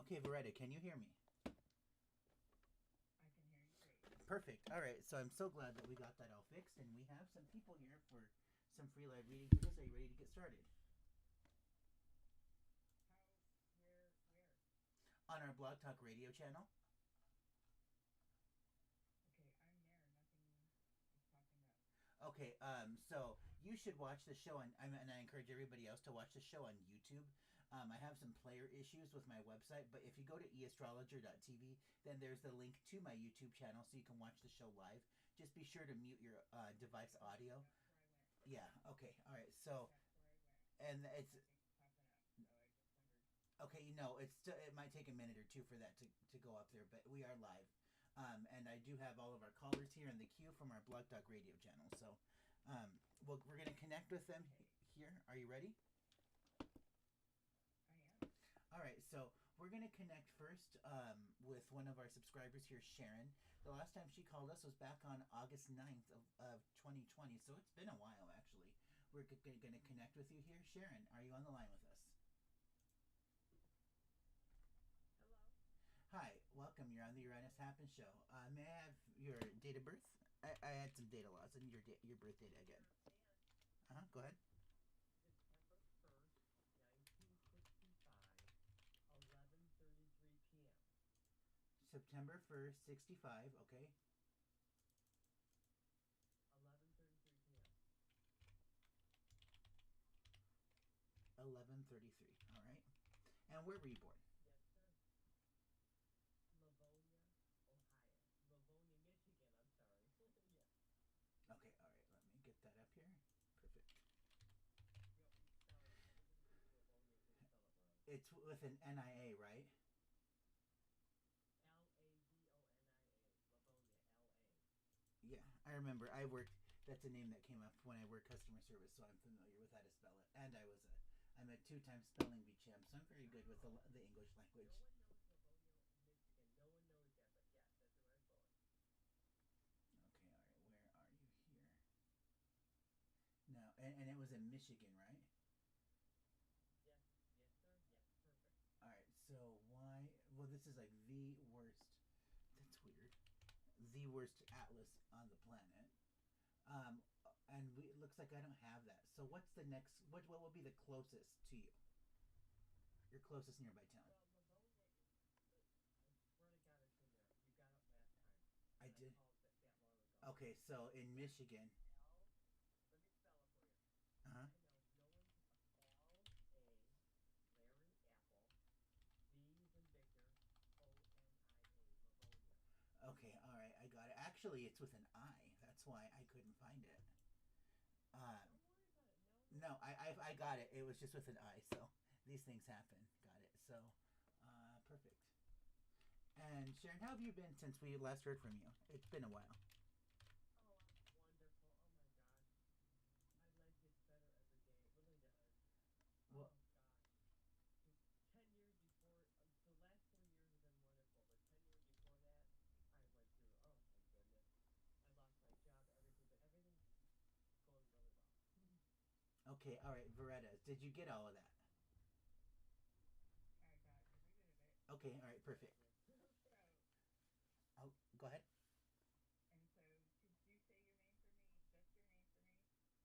Okay, Veretta, can you hear me? I can hear you great. Perfect. All right, so I'm so glad that we got that all fixed, and we have some people here for some free live reading for this. Are you ready to get started? How? Where? On our Blog Talk Radio channel. Okay, I'm there. Nothing is popping up. Okay, so you should watch the show on, and I encourage everybody else to watch the show on YouTube. I have some player issues with my website, but if you go to eastrologer.tv, then there's the link to my YouTube channel so you can watch the show live. Just be sure to mute your device audio. That's where I went. Yeah, okay, all right, so, That's where I went. and it's, Nothing's popping up, so I just wondered. okay, it might take a minute or two for that to go up there, but we are live. And I do have all of our callers here in the queue from our Blog Talk Radio channel. So we're going to connect with them here. Are you ready? I am. All right, so we're going to connect first with one of our subscribers here, Sharon. The last time she called us was back on August 9th of 2020, so it's been a while, actually. We're going to connect with you here. Sharon, are you on the line with us? Hello. Hi, welcome. You're on the Uranus Happens show. May I have your date of birth? I had some data loss and your birth date again. Go ahead. September 1st, 1965, 11:33 p.m. September 1st, 65, okay. 11:33 p.m. 11:33, all right. And where were you born? Yes, sir. Livonia, Ohio. Livonia, Michigan, I'm sorry. Yes. Okay, all right, let me get that up here. Perfect. You know, you spell it. Everybody thinks Livonia, they spell it wrong. It's with an NIA, right? Lavonia, Livonia, L-A. Yeah, I remember. That's a name that came up when I worked customer service, so I'm familiar with how to spell it. And I'm a 2-time spelling bee champ, so I'm very good with the English language. No one knows Livonia, Michigan. No one knows that, but yes, that's where I was born. Okay, all right, where are you here? No, and it was in Michigan, right? Yes, sir. Yes, perfect. All right, so why? Well, this is like the worst. That's weird. The worst atlas on the planet. And it looks like I don't have that. So what's the next? What will be the closest to you? Your closest nearby town. Well, Livonia is, I swear to God, it's in there. You got it last time. I did. called that long ago. Okay, so in Michigan. Let me spell it for you. Uh huh. I know no one. L-A, Larry Apple, V as in Victor, O-N-I-A, Livonia. Okay, all right, I got it. Actually, it's with an I. That's why I couldn't find it. Don't worry about it. No, I got it. It was just with an I. So these things happen. Got it. So, perfect. And Sharon, how have you been since we last heard from you? It's been a while. Oh, I'm wonderful. Oh my gosh. My leg gets better every day. It really does. Well, Oh gosh. 10 years before, the last 4 years have been wonderful, but 10 years before that, I went through, oh my goodness. I lost my job, everything, but everything's going really well. okay, all right, Veretta, did you get all of that? I got every bit of it. Okay, all right, perfect. So, Oh, go ahead. and so, could you say your name for me? Just your name for me? First name,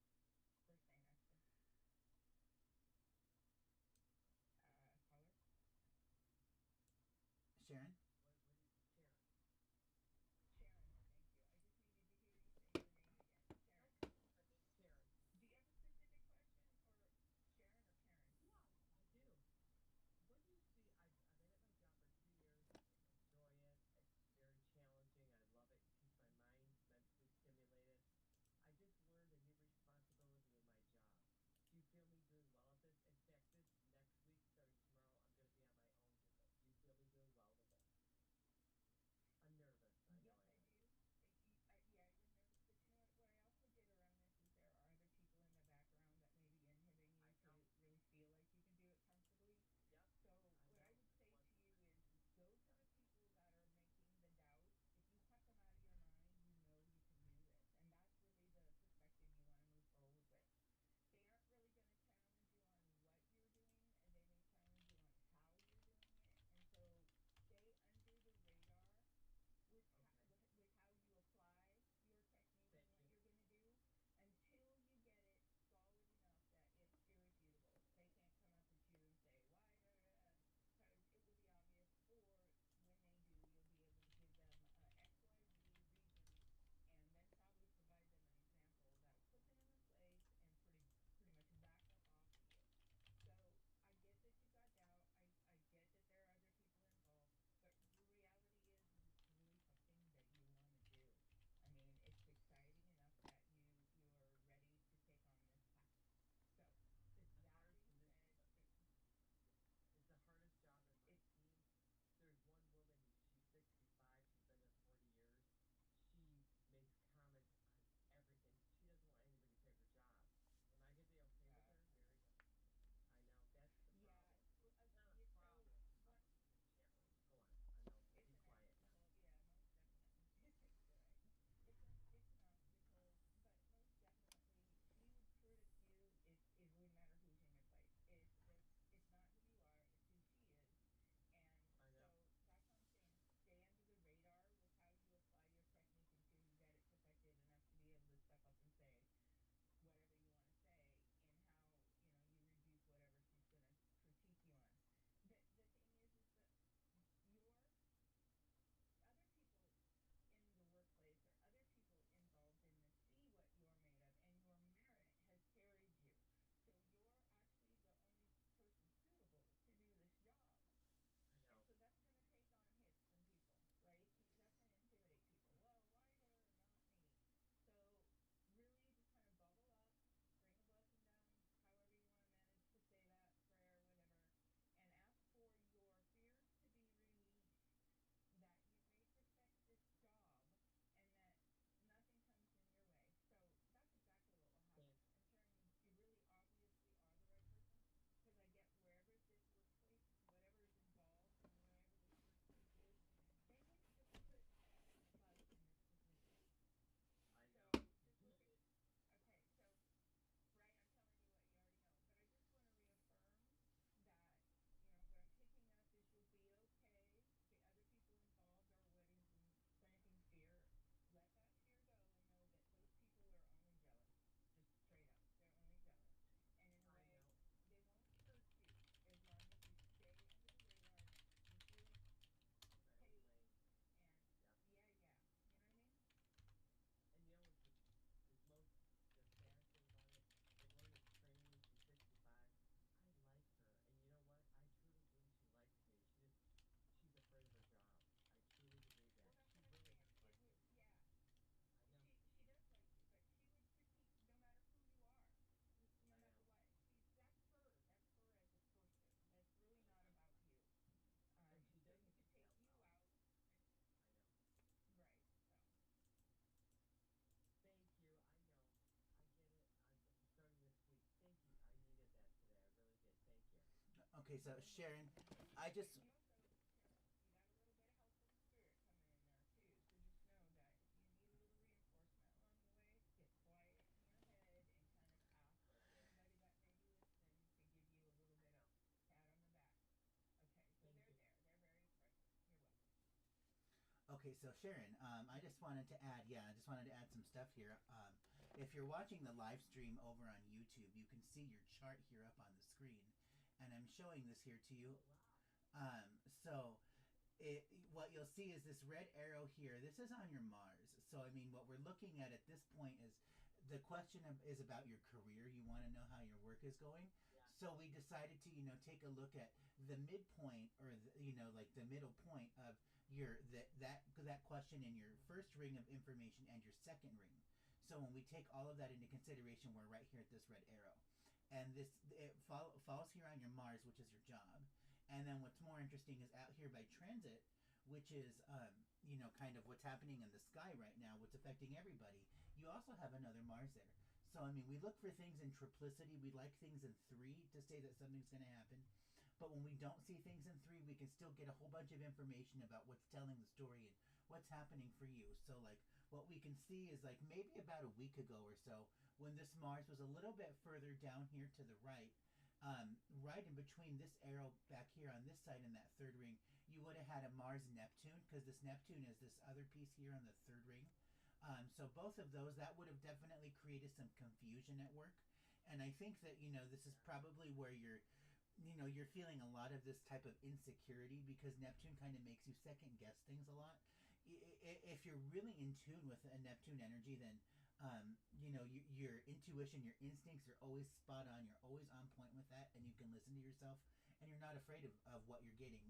actually. Caller? Sharon? What do you, Sharon? Sharon, thank you. I just needed to hear you say your name again. Sharon. Okay, my name's Sharon. Do you have a specific question, or Sharon or Karen? Yeah, I do. What do you see? I've been at my job for 2 years. Okay, so Sharon, I Okay, just you also, Sharon, you got a little bit of help from spirit coming in there too. So just know that if you need a little reinforcement along the way, get quiet in your head and kind of ask anybody that may be listening to give you a little bit of pat on the back. Okay, so Thank they're you. there. They're very present. You're welcome. okay. So Sharon, I just wanted to add, yeah, I just wanted to add some stuff here. If you're watching the live stream over on YouTube, you can see your chart here up on the screen, and I'm showing this here to you. Oh wow. So what you'll see is this red arrow here. This is on your Mars. So I mean, what we're looking at this point is the question is about your career. You want to know how your work is going. Yeah. So we decided to take a look at the midpoint, or like the middle point of your that question in your first ring of information and your second ring. So when we take all of that into consideration, we're right here at this red arrow, and it falls here on your Mars, which is your job. And then what's more interesting is out here by transit, which is kind of what's happening in the sky right now, what's affecting everybody. You also have another Mars there. So I mean, we look for things in triplicity. We like things in 3 to say that something's going to happen. But when we don't see things in 3, we can still get a whole bunch of information about what's telling the story and what's happening for you. So like what we can see is like maybe about a week ago or so, when this Mars was a little bit further down here to the right, right in between this arrow back here on this side and that third ring, you would have had a Mars Neptune, because this Neptune is this other piece here on the third ring. So both of those, that would have definitely created some confusion at work. And I think that this is probably where you're feeling a lot of this type of insecurity, because Neptune kind of makes you second guess things a lot. If you're really in tune with a Neptune energy, then your intuition, your instincts are always spot on. You're always on point with that, and you can listen to yourself, and you're not afraid of what you're getting.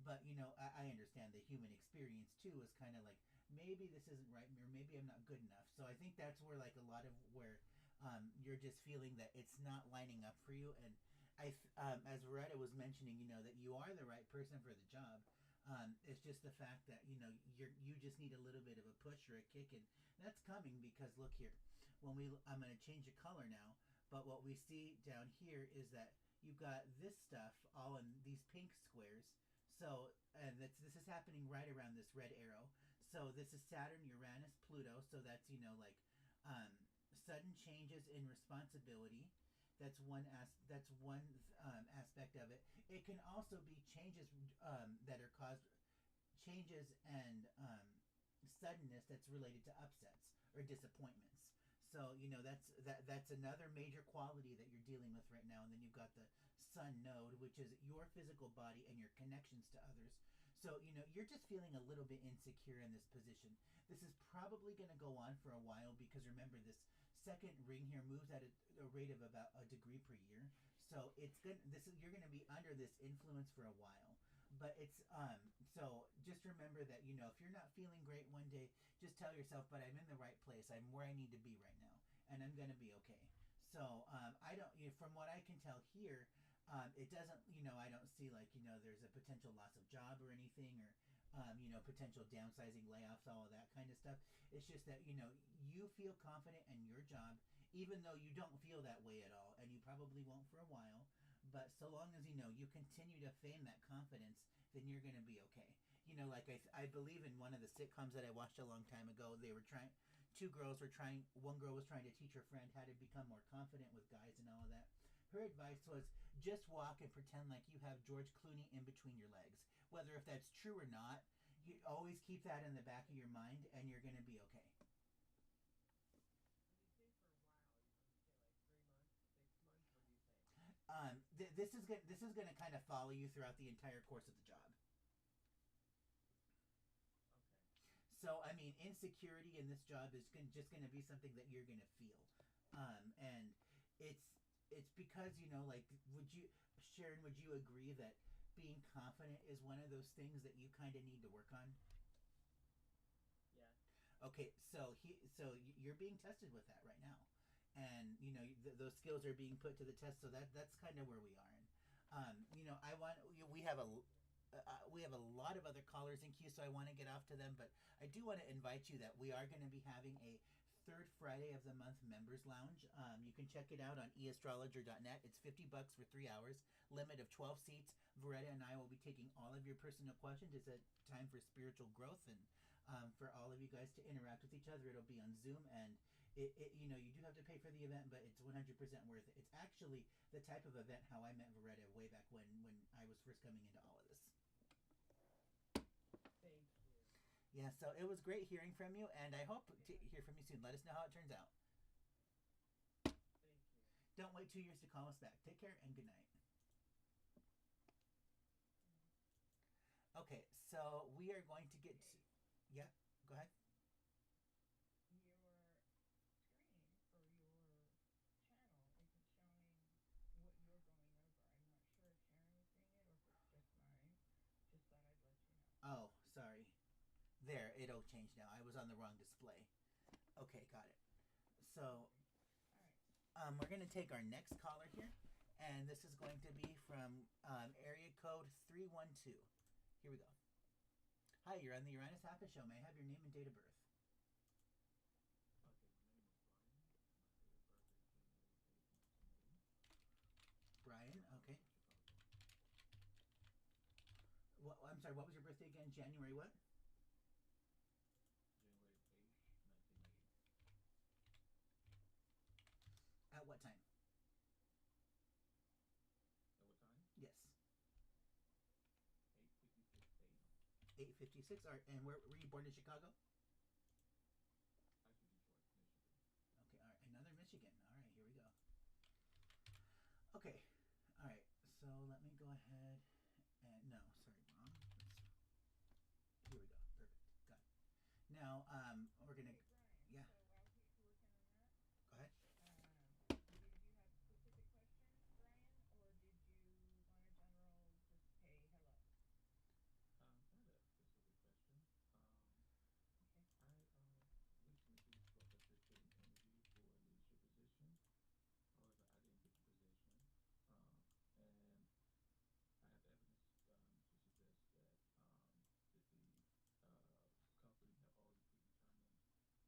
But I understand the human experience too is kind of like, maybe this isn't right, or maybe I'm not good enough. So I think that's where like a lot of where you're just feeling that it's not lining up for you. And as Loretta was mentioning, that you are the right person for the job. It's just the fact that you just need a little bit of a push or a kick, and that's coming because look here. I'm going to change the color now, but what we see down here is that you've got this stuff all in these pink squares. So, and this is happening right around this red arrow. So this is Saturn, Uranus, Pluto. So that's sudden changes in responsibility. That's one aspect of it. It can also be changes that are caused, changes and suddenness that's related to upsets or disappointments. So that's another major quality that you're dealing with right now. And then you've got the Sun node, which is your physical body and your connections to others. So you're just feeling a little bit insecure in this position. This is probably going to go on for a while, because remember, this second ring here moves at a rate of about a degree per year. So you're going to be under this influence for a while. But it's so just remember that if you're not feeling great one day, just tell yourself, but I'm in the right place. I'm where I need to be right now, and I'm going to be okay. So I don't, from what I can tell here, it doesn't, I don't see like, there's a potential loss of job or anything, or potential downsizing, layoffs, all of that kind of stuff. It's just that, you feel confident in your job, even though you don't feel that way at all, and you probably won't for a while. But so long as you continue to feign that confidence, then you're going to be okay. Like I believe in one of the sitcoms that I watched a long time ago, they were trying, one girl was trying to teach her friend how to become more confident with guys and all of that. Her advice was just walk and pretend like you have George Clooney in between your legs. Whether if that's true or not, you always keep that in the back of your mind, and you're going to be okay. When you say for a while, you say like 3 months, 6 months. What do you say? This is going to kind of follow you throughout the entire course of the job. Okay. So I mean, insecurity in this job is just going to be something that you're going to feel, and it's because like, Sharon, would you agree that being confident is one of those things that you kind of need to work on? Yes. Okay, so you're being tested with that right now, and those skills are being put to the test. So that's kind of where we are. And we have a lot of other callers in queue, so I want to get off to them. But I do want to invite you that we are going to be having a third Friday of the month members lounge. You can check it out on eastrologer.net. It's $50 for 3 hours, limit of 12 seats. Veretta and I will be taking all of your personal questions. It's a time for spiritual growth and for all of you guys to interact with each other. It'll be on Zoom, and you know, you do have to pay for the event, but it's 100% worth it. It's actually the type of event how I met Veretta way back when I was first coming into all of this. Thank you. Yeah, so it was great hearing from you, and I hope to hear from you soon. Let us know how it turns out. Thank you. Don't wait 2 years to call us back. Take care and good night. Okay, so we are going to get to, yeah, go ahead. Your screen for your channel isn't showing what you're going over. I'm not sure if Sharon was seeing it or if it's just mine. Just thought I'd let you know. Oh, sorry. There, it'll change now. I was on the wrong display. Okay, got it. So, All right. we're going to take our next caller here, and this is going to be from area code 312. Here we go. Hi, you're on the Uranus Happy Show. May I have your name and date of birth? Okay, my name is Brian. My date of birth is January 8th, 1980. Brian, okay. Chicago. Well, I'm sorry, what was your birthday again? January what? January 8th, 1980. At what time? At what time? Yes. 8:56 a.m. 8:56. All right, and where were you born in Chicago? Actually, Detroit, Michigan. Okay, all right, another Michigan. All right, here we go. Okay, all right, so let me go ahead and, no, sorry, wrong. Here we go, perfect, got it. Now, we're gonna, Hey, Brian. yeah. So while he's working on that, Go ahead. did you have specific questions, Brian, or did you want a general just hey hello? I had a specific question. Okay. I recently spoke a certain energy for a leadership position. However, I didn't get the position. And I have evidence to suggest that the company have already predetermined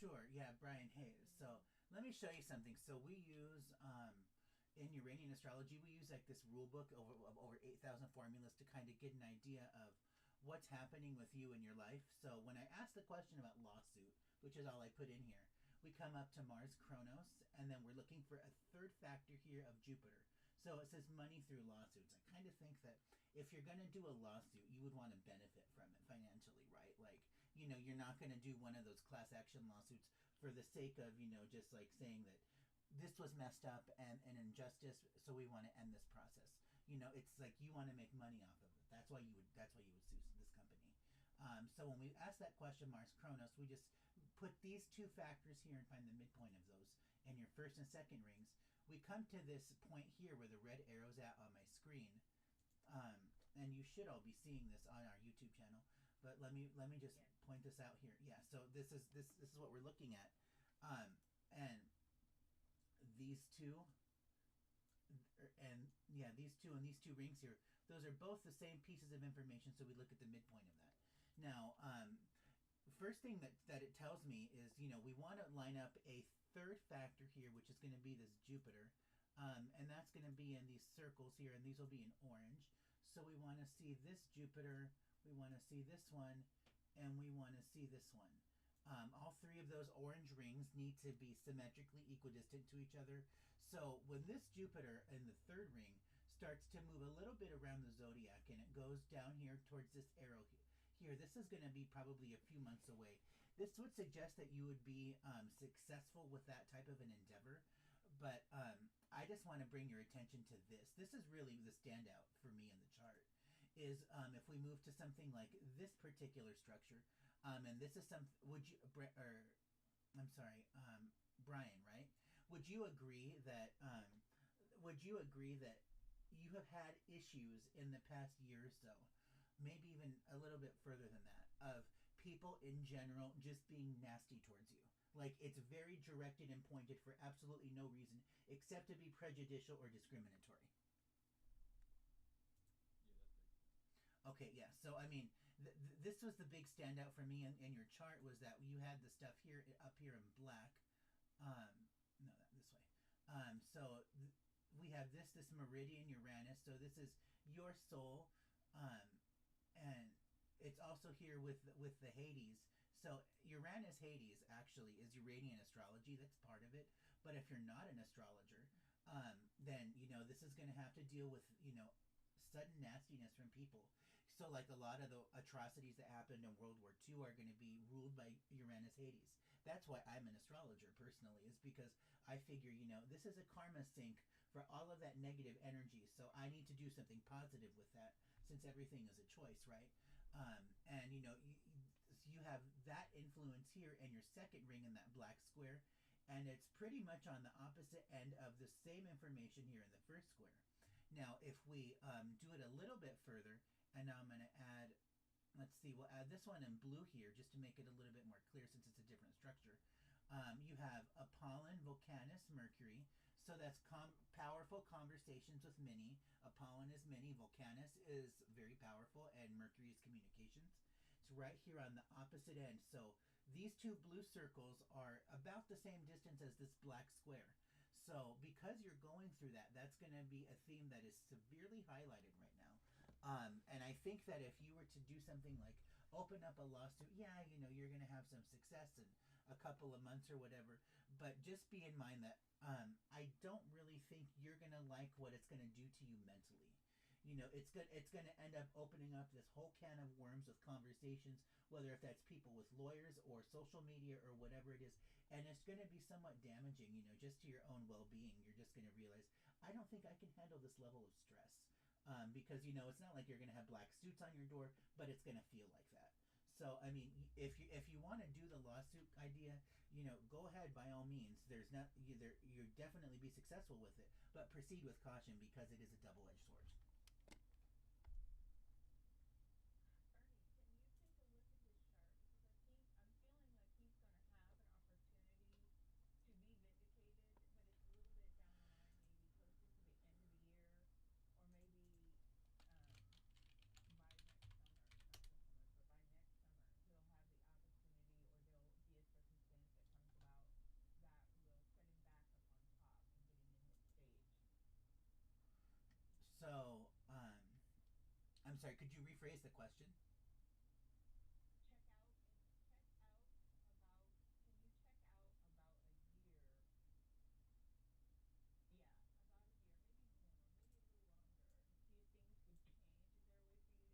Sure. Yeah, Brian Hayes. So let me show you something. So we use in Uranian astrology, we use like this rule book of over 8,000 formulas to kind of get an idea of what's happening with you in your life. So when I ask the question about lawsuit, which is all I put in here, we come up to Mars Chronos, and then we're looking for a third factor here of Jupiter. So it says money through lawsuits. I kind of think that if you're going to do a lawsuit, you would want to benefit from it financially, right? Like, you're not going to do one of those class action lawsuits for the sake of, just like saying that this was messed up and an injustice, so we want to end this process. It's like you want to make money off of it. That's why you would sue this company. So when we ask that question, Mars Chronos, we just put these two factors here and find the midpoint of those in your first and second rings. We come to this point here where the red arrow's at on my screen, and you should all be seeing this on our YouTube channel. But let me just point this out here. Yeah, so this is what we're looking at, and these two, and yeah, these two rings here. Those are both the same pieces of information. So we look at the midpoint of that. Now, first thing that it tells me is, we want to line up a third factor here, which is going to be this Jupiter, and that's going to be in these circles here, and these will be in orange. So we want to see this Jupiter, we want to see this one, and we want to see this one. All three of those orange rings need to be symmetrically equidistant to each other. So when this Jupiter in the third ring starts to move a little bit around the zodiac, and it goes down here towards this arrow here, this is going to be probably a few months away. This would suggest that you would be successful with that type of an endeavor. But I just want to bring your attention to this. This is really the standout for me in the chart. Is if we move to something like this particular structure, and this is Brian, right? Would you agree that you have had issues in the past year or so, maybe even a little bit further than that, of people in general just being nasty towards you? Like, it's very directed and pointed for absolutely no reason except to be prejudicial or discriminatory. Yeah, that's right. Okay, yeah. So I mean, this was the big standout for me in your chart, was that you had the stuff here up here in black. No, this way. So we have this meridian Uranus. So this is your soul, and it's also here with the Hades. So Uranus Hades actually is Uranian astrology. That's part of it. But if you're not an astrologer, then this is going to have to deal with sudden nastiness from people. So like a lot of the atrocities that happened in World War II are going to be ruled by Uranus Hades. That's why I'm an astrologer personally, is because I figure this is a karma sink for all of that negative energy. So I need to do something positive with that, since everything is a choice, right? And you have that influence here in your second ring in that black square, and it's pretty much on the opposite end of the same information here in the first square. Now, if we do it a little bit further, and now I'm going to add, let's see, we'll add this one in blue here just to make it a little bit more clear since it's a different structure. You have Apollon, Volcanus, Mercury. So that's powerful conversations with many. Apollon is many, Volcanus is very powerful, and Mercury is communications. It's right here on the opposite end. So these two blue circles are about the same distance as this black square. So because you're going through that, that's going to be a theme that is severely highlighted right now. And I think that if you were to do something like open up a lawsuit, yeah, you're going to have some success in a couple of months or whatever. But just be in mind that I don't really think you're going to like what it's going to do to you mentally. It's going to end up opening up this whole can of worms with conversations, whether if that's people with lawyers or social media or whatever it is, and it's going to be somewhat damaging, just to your own well-being. You're just going to realize, I don't think I can handle this level of stress, because it's not like you're going to have black suits on your door, but it's going to feel like that. So I mean, if you want to do the lawsuit idea, go ahead by all means. There's not you definitely be successful with it, but proceed with caution because it is a double-edged sword. Ernie, can you take a look at his chart? Because I'm feeling like he's going to have an opportunity to be vindicated, but it's a little bit down the line, maybe closer to the end of the year, or maybe by next summer, not this summer, but by next summer, he'll have the opportunity, or there'll be a circumstance that comes I'm sorry. Could you rephrase the question? Check out about. Can you check out about a year? Yeah, about a year, maybe more, maybe a little longer, and see if things would change.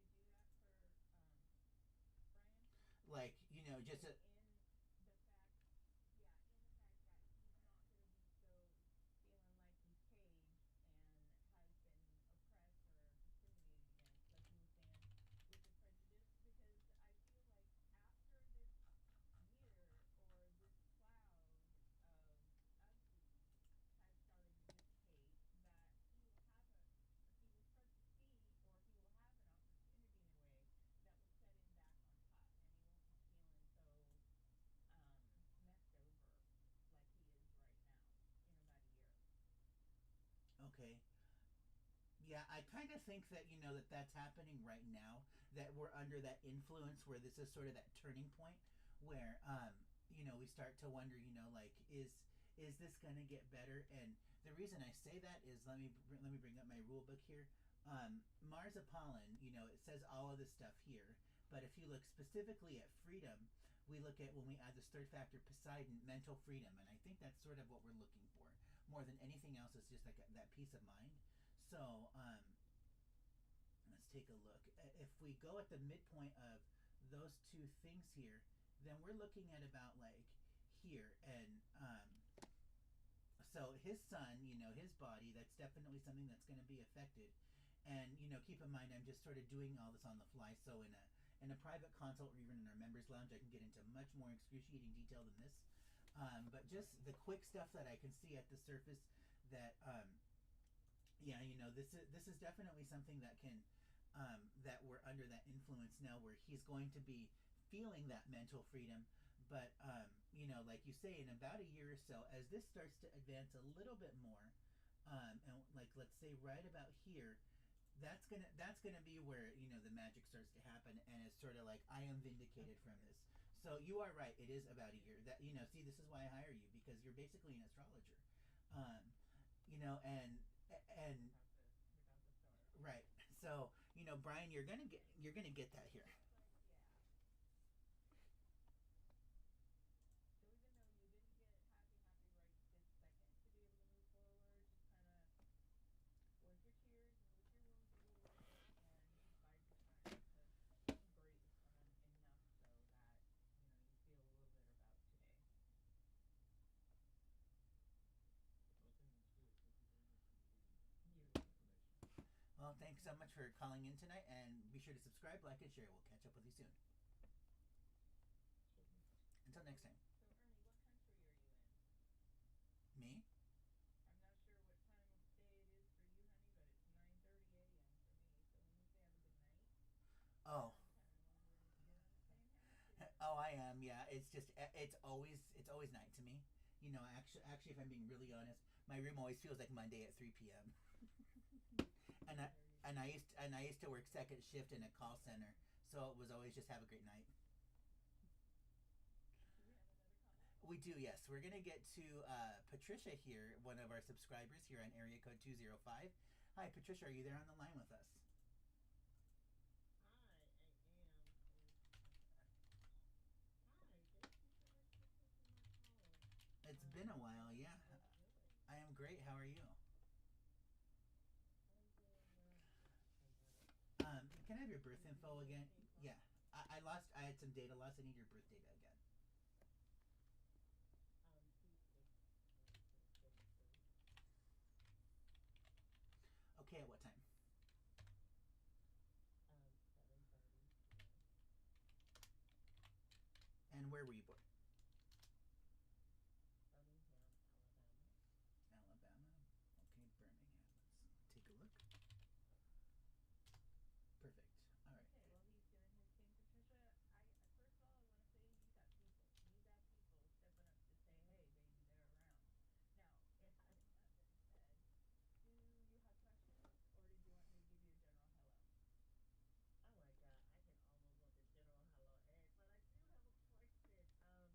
Is there a way for you to do that for Brian? Like, just Like in the fact, yeah, in the fact that he's not going to be so feeling like he's caged and has been oppressed or discriminated against, like you were saying, with the prejudice, because I feel like after this year or this cloud of ugly has started to dissipate, that he will start to see, or he will have an opportunity in a way that will set him back on top, and he won't be feeling so messed over like he is right now in about a year. okay. Yeah, I kind of think that that that's happening right now. That we're under that influence where this is sort of that turning point where we start to wonder, like is this gonna get better? And the reason I say that is let me bring up my rule book here. Mars Apollon, it says all of this stuff here, but if you look specifically at freedom, we look at when we add this third factor, Poseidon, mental freedom, and I think that's sort of what we're looking for more than anything else. Is just like that peace of mind. So let's take a look. If we go at the midpoint of those two things here, then we're looking at about like here, and so his sun, his body, that's definitely something that's going to be affected. And keep in mind, I'm just sort of doing all this on the fly. So in a private consult or even in our members lounge, I can get into much more excruciating detail than this. But just the quick stuff that I can see at the surface, that yeah, this is definitely something that can that we're under that influence now, where he's going to be feeling that mental freedom. But like you say, in about a year or so, as this starts to advance a little bit more, and like let's say right about here, that's gonna be where the magic starts to happen, and it's sort of like I am vindicated from this. So you are right; it is about a year. That see, this is why I hire you, because you're basically an astrologer, and Without the stars. right. So Brian, you're gonna get that here. It's like, yeah. So even though you didn't get happy right this second to be able to move forward, just kind of wipe your tears and lick your wounds a little bit and just bide your time, because something great is coming, enough so that you feel a little better about today. Okay, that's good. Thank you very much for You're the welcome. information. Well, thanks so much for calling in tonight, and be sure to subscribe, like, and share. We'll catch up with you soon. Certainly. Until next time. So Ernie, what country are you in? Me? I'm not sure what time of day it is for you, honey, but it's 9:30 a.m. for me. So when you say have a good night, Oh. I'm kind of wondering if you're in the same hemisphere. Oh, I am. Yeah, it's just it's always night to me. Actually, if I'm being really honest, my room always feels like Monday at 3 p.m. and I There you and go. I used to work second shift in a call center, so it was always just have a great night. Do we have another caller? We do, yes. We're gonna get to Patricia here, one of our subscribers here on area code 205. Hi, Patricia. Are you there on the line with us? Hi, I am. Hi, thank you so much for taking my call. It's been a while. How are Yeah, you both doing? I am great. How are you? I'm doing well. I'm well. Can I have your Do birth you info need again? anything from Yeah, I lost. I had some data loss. I need your birth data again. 2/6/1973. Okay, at what time? 7:30 p.m. And where were you born? Birmingham, Alabama. Alabama. Okay, Birmingham. Let's take a look. Perfect. All right. Okay, while he's doing his thing, Patricia, I first of all I want to say you got people. You got people stepping up to say, "Hey, baby, they're around." Now, having that been said, do you have questions, or did you want me to give you a general hello? Oh my God, I can almost want the general hello, Ed, but I do have a question.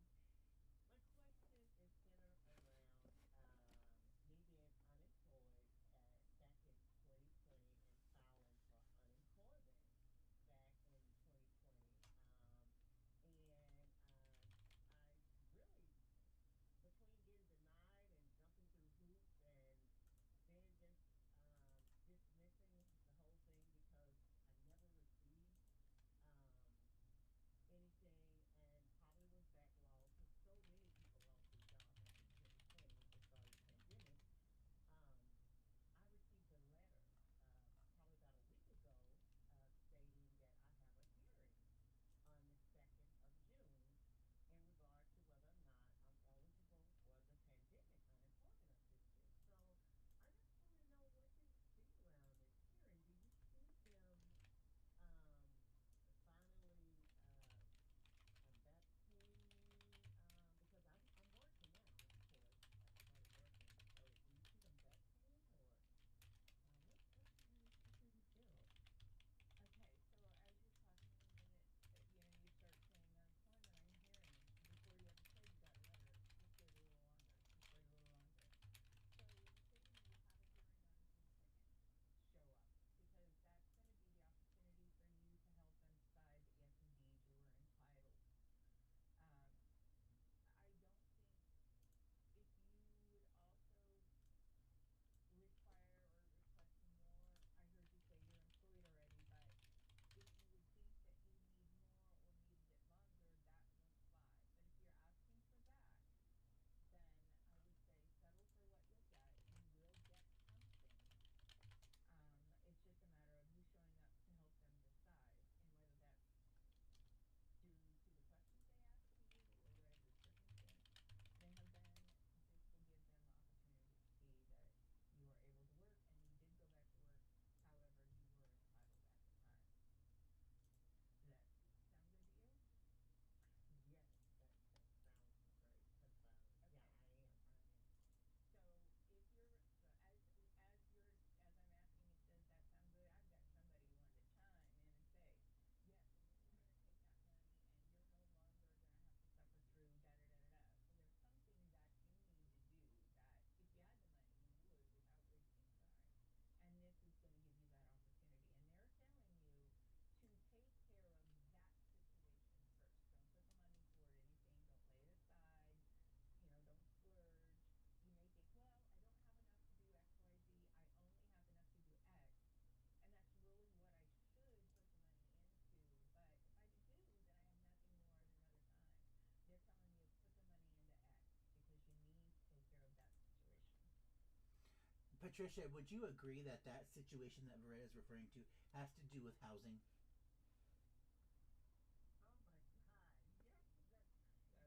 Patricia, would you agree that that situation that Loretta is referring to has to do with housing? Oh my God. Yes, that Okay, yes, there it is.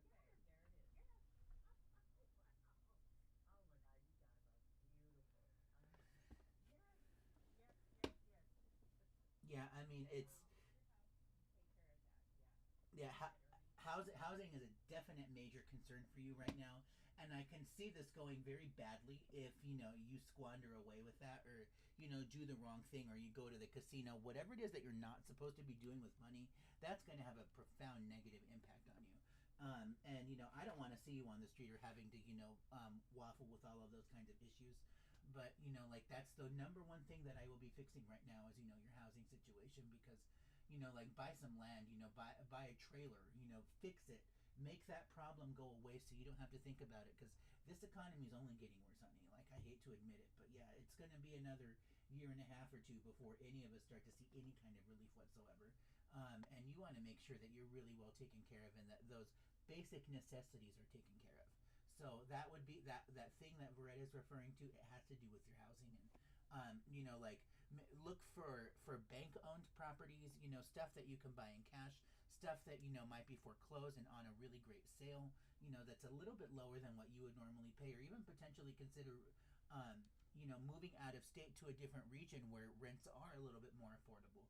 yes. Wow. Oh my God, you guys are beautiful. Yes, yes, yes, yes. Yeah, I mean Yeah, it's when you get your house, you take care of that. Yeah, yeah. literally. Housing is a definite major concern for you right now, and I can see this going very badly if you squander away with that, or do the wrong thing, or you go to the casino. Whatever it is that you're not supposed to be doing with money, that's going to have a profound negative impact on you. And I don't want to see you on the street or having to waffle with all of those kinds of issues. But like that's the number one thing that I will be fixing right now is your housing situation, because like buy some land, buy a trailer, fix it, make that problem go away so you don't have to think about it, because this economy is only getting worse, honey. Like, I hate to admit it, but yeah, it's going to be another year and a half or two before any of us start to see any kind of relief whatsoever. And you want to make sure that you're really well taken care of and that those basic necessities are taken care of. So that would be that thing that Veretta is referring to. It has to do with your housing, and like look for bank owned properties, stuff that you can buy in cash, stuff that might be foreclosed and on a really great sale, that's a little bit lower than what you would normally pay, or even potentially consider moving out of state to a different region where rents are a little bit more affordable.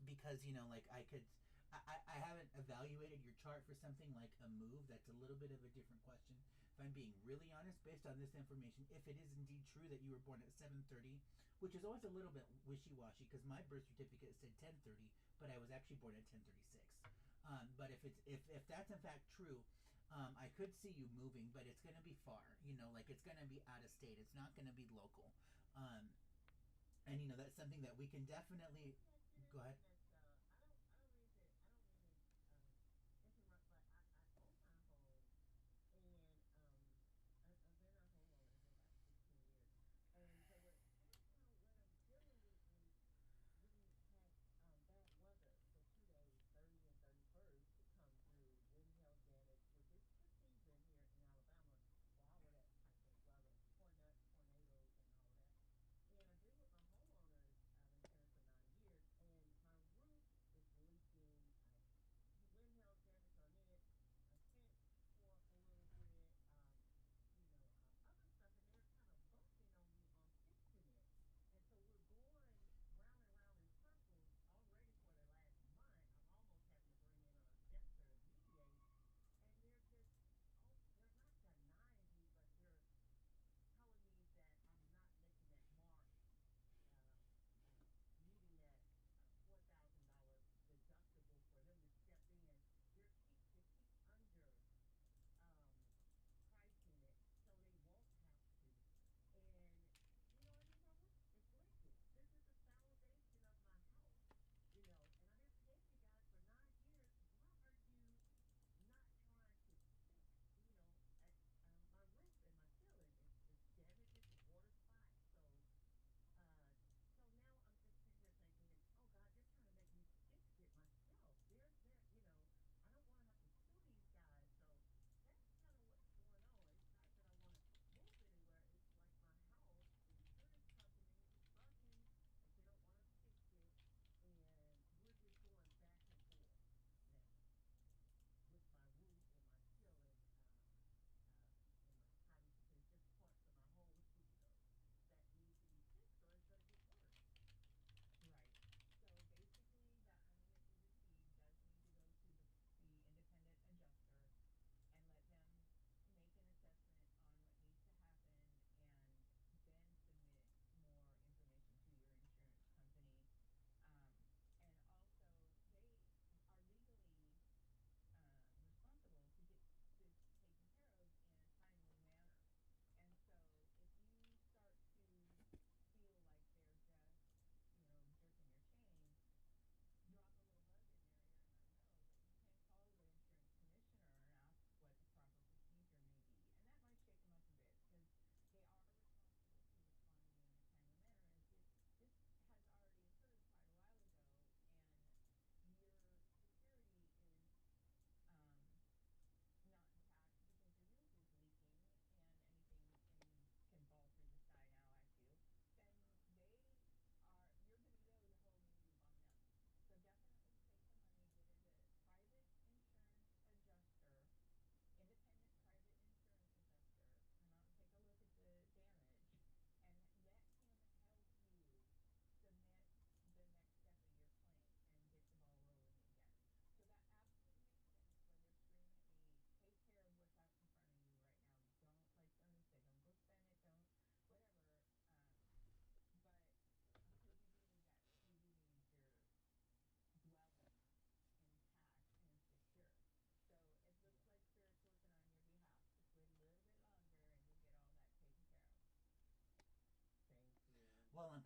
Because like I haven't evaluated your chart for something like a move. That's a little bit of a different question. If I'm being really honest, based on this information, if it is indeed true that you were born at 7:30, which is always a little bit wishy-washy, because my birth certificate said 10:30, but I was actually born at 10:36. But if that's in fact true, I could see you moving, but it's going to be far. Like, it's going to be out of state. It's not going to be local. And that's something that we can definitely Let me ask you go this, ahead. Vanessa. I don't mean to interrupt, but I own my home, and I've been a homeowner for about 16 years, and there were times now when I'm dealing with when we had bad weather for 2 days, 30 and 31st. It come through wind hail damage, which is the season here in Alabama for all of that type of weather, tornadoes and all of that. And I've been with my homeowners insurance for 9 years, and my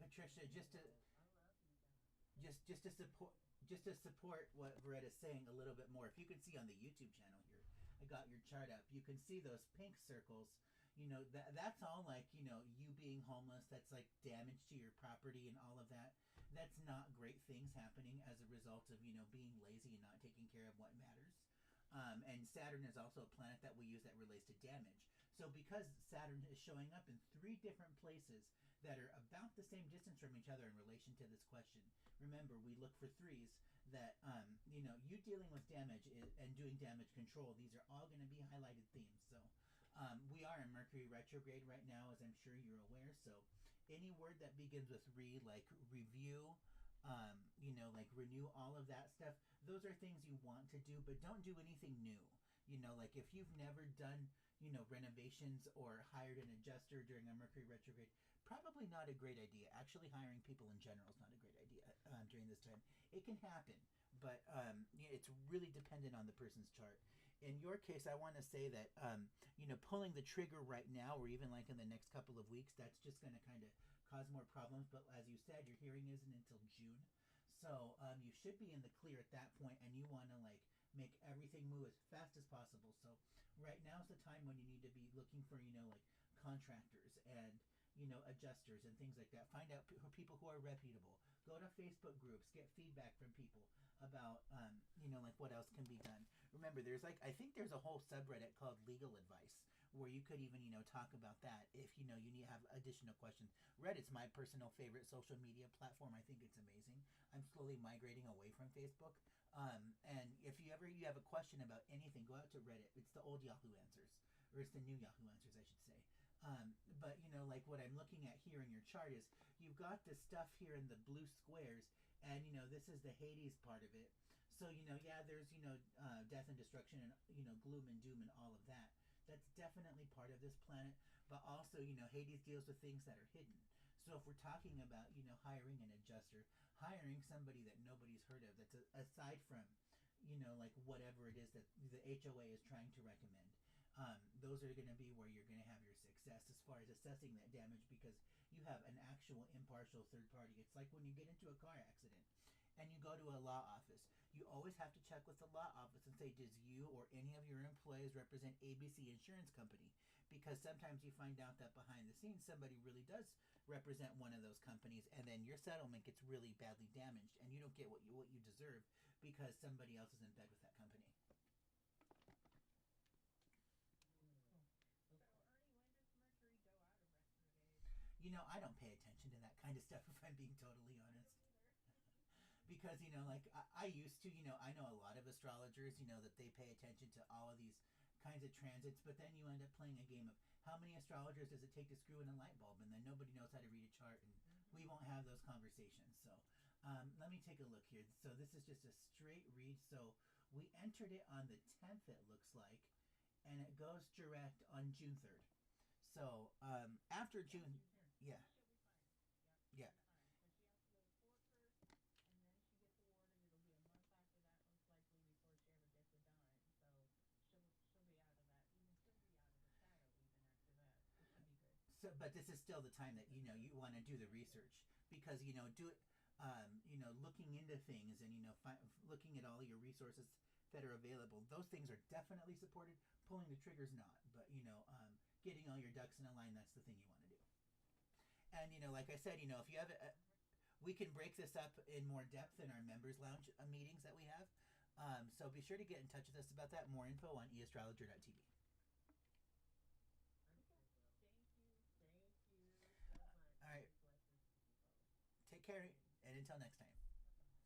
Patricia, just to I love you guys. just to support what Veretta's saying a little bit more. If you can see on the YouTube channel here, I got your chart up. You can see those pink circles. That's all like you being homeless. That's like damage to your property and all of that. That's not great things happening as a result of being lazy and not taking care of what matters. And Saturn is also a planet that we use that relates to damage. So because Saturn is showing up in 3 different places that are about the same distance from each other in relation to this question, remember we look for threes that you dealing with damage and doing damage control. These are all going to be highlighted themes. So we are in Mercury retrograde right now, as I'm sure you're aware. So any word that begins with like review, like renew, all of that stuff, those are things you want to do, but don't do anything new. Like if you've never done, renovations or hired an adjuster during a Mercury retrograde, probably not a great idea. Actually, hiring people in general is not a great idea during this time. It can happen, but it's really dependent on the person's chart. In your case, I want to say that, pulling the trigger right now, or even like in the next couple of weeks, that's just going to kind of cause more problems. But as you said, your hearing isn't until June. So you should be in the clear at that point, and you want to like make everything move as fast as possible. So right now is the time when you need to be looking for, like contractors and, adjusters and things like that. Find out people who are reputable. Go to Facebook groups, get feedback from people about, like what else can be done. Remember, I think there's a whole subreddit called Legal Advice where you could even, talk about that if, you need to have additional questions. Reddit's my personal favorite social media platform. I think it's amazing. I'm slowly migrating away from Facebook. And if you have a question about anything, go out to Reddit. It's the old Yahoo Answers, or it's the new Yahoo Answers, I should say. But like what I'm looking at here in your chart is you've got this stuff here in the blue squares, and this is the Hades part of it. So there's death and destruction and gloom and doom and all of that. That's definitely part of this planet. But also Hades deals with things that are hidden. So if we're talking about hiring an adjuster, hiring somebody that nobody's heard of, that's aside from like whatever it is that the HOA is trying to recommend. Those are going to be where you're going to have your success as far as assessing that damage, because you have an actual impartial third party. It's like when you get into a car accident and you go to a law office, you always have to check with the law office and say, does you or any of your employees represent ABC Insurance Company? Because sometimes you find out that behind the scenes somebody really does represent one of those companies, and then your settlement gets really badly damaged and you don't get what you deserve because somebody else is in bed with that company. So, Ernie, when does Mercury go out of retrograde? I don't pay attention to that kind of stuff, if I'm being totally honest. Because, like I used to, I know a lot of astrologers, that they pay attention to all of these kinds of transits, but then you end up playing a game of how many astrologers does it take to screw in a light bulb, and then nobody knows how to read a chart, and we won't have those conversations. So let me take a look here. So this is just a straight read. So we entered it on the 10th, it looks like, and it goes direct on June 3rd. So after June, yeah. She'll be fine. Yep. Yeah. Fine. But she has to go to court first, and then she gets awarded. It'll be a month after that, most likely, before she ever gets a dime. So she'll be out of that. She'll be out of the shadow even after that. It should be good. So, but this is still the time that you want to do the research, because do it. Looking into things and looking at all your resources that are available. Those things are definitely supported. Pulling the trigger's not, but getting all your ducks in a line, that's the thing you want to do. And like I said, if you have we can break this up in more depth in our members lounge meetings that we have. So be sure to get in touch with us about that. More info on eastrologer.tv. Thank you. Thank you so much. All right. Blessings to you both. Take care, and until next time.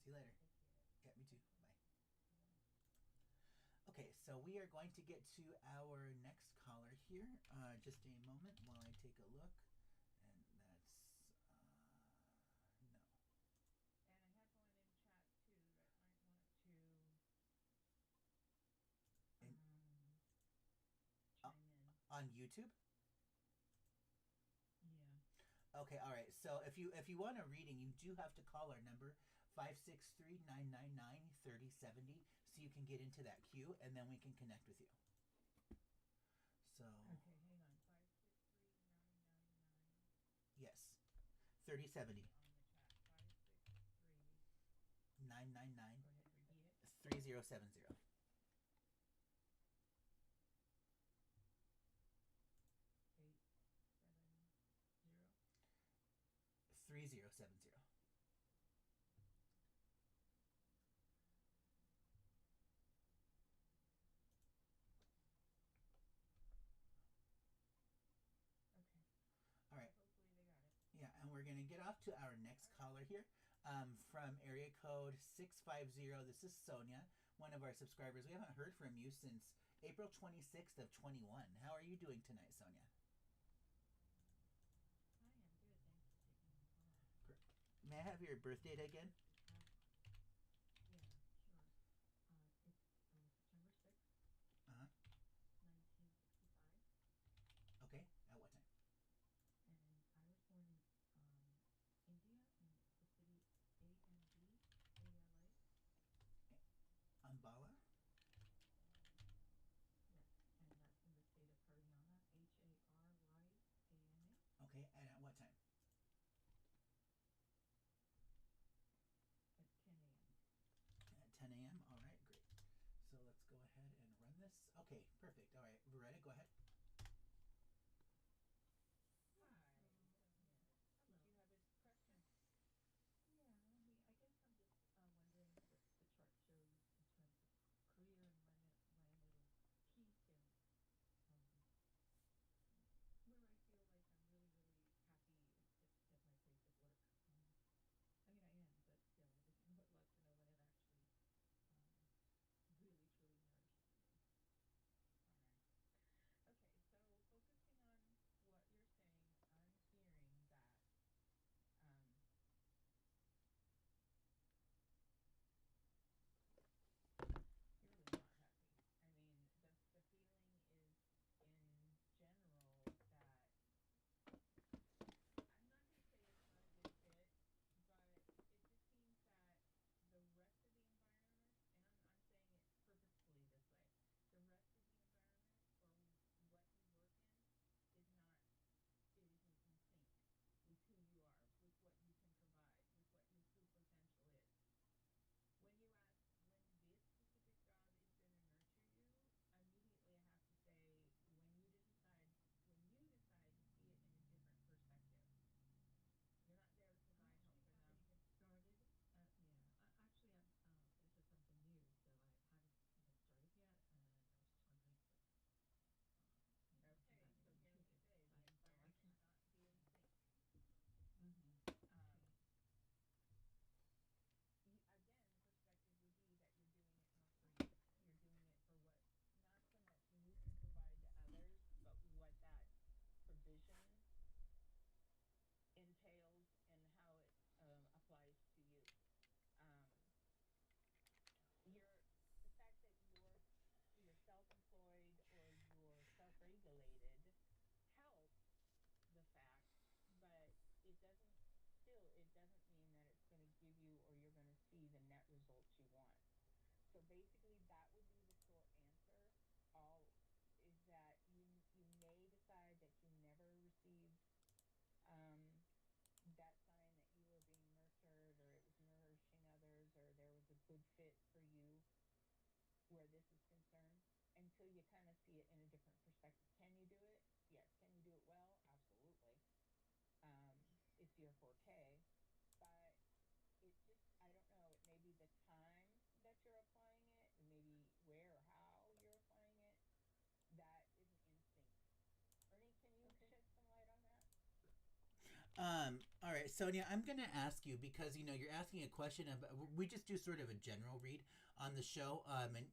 See you later. Take care. Yeah, me too. Bye. Okay, so we are going to get to our next caller here. Just a moment while I take a look. And that's, no. And I have one in chat too that might want to chime in. On YouTube? Yeah. Okay, all right. So if you want a reading, you do have to call our number 563-999-3070 so you can get into that queue, and then we can connect with you. So Okay, hang on. 563-999. yes, 3070. on the chat. 563. 999. Go ahead, repeat it. 3070. 870. 3070. Okay. All right. Hopefully they got it. Yeah, and we're going to get off to our next caller here from area code 650. This is Sonia, one of our subscribers. We haven't heard from you since April 26th of 21. How are you doing tonight, Sonia? Hi, I'm good. Thanks for taking my call. May I have your birth date again? Yeah, sure. It's September 6th, Uh-huh. 1965. Okay. At what time? And I was born in India, in the city AMB, ALA. Ambala? Yes, and that's in the state of Haryana, Haryana. Okay. And at what time? At 10 a.m. At 10 a.m. All right. Great. So let's go ahead and run this. Okay. Perfect. All right. Loretta, go ahead. Hi, Sonia. Hello. Do you have a question? Yeah, I guess I'm just wondering what the chart shows in terms of career and when it'll peak, and where I feel like I'm really, really happy at my place of work. I mean, I am, but still, I just would love to know when it actually really, truly nourishes me. All right. Okay, so focusing on what you're saying, I'm hearing that you're really not happy. I mean, the feeling is in general that I'm not going to say it's not a good fit, but it just seems that the rest of the environment, and I'm saying it purposefully this way, the rest of the environment or what you work in is not, it isn't in sync with who you are, with what you can provide, with what your true potential is. When you ask when this specific job is going to nurture you, immediately I have to say when you decide to see it in a different perspective. You're not there to provide help for them. Haven't even started. Actually, this is something new, so I haven't even started yet, and I was just wondering what, if you Okay, have so any hear me say the insight, so I environment can. not be in sync. Okay. Again, the perspective would be that you're doing it more for you. You're doing it for what, not so much you can provide to others, but what that provision entails and how it applies to you. Um, the fact that you're self-employed or you're self-regulated helps the fact, but it doesn't mean that it's going to give you or you're going to see the net results you want. So basically, that would be the short answer. All is that you may decide that you never received that sign that you were being nurtured or it was nourishing others or there was a good fit for you where this is concerned until you kind of see it in a different perspective. Can you do it? Yes. Can you do it well? Absolutely. It's your forte, but it just, I don't know, it may be the time that you're applying it, and maybe where or how you're applying it that isn't in sync. Ernie, can you shed some light on that? All right, Sonia, I'm going to ask you because, you're asking a question about, we just do sort of a general read on the show. And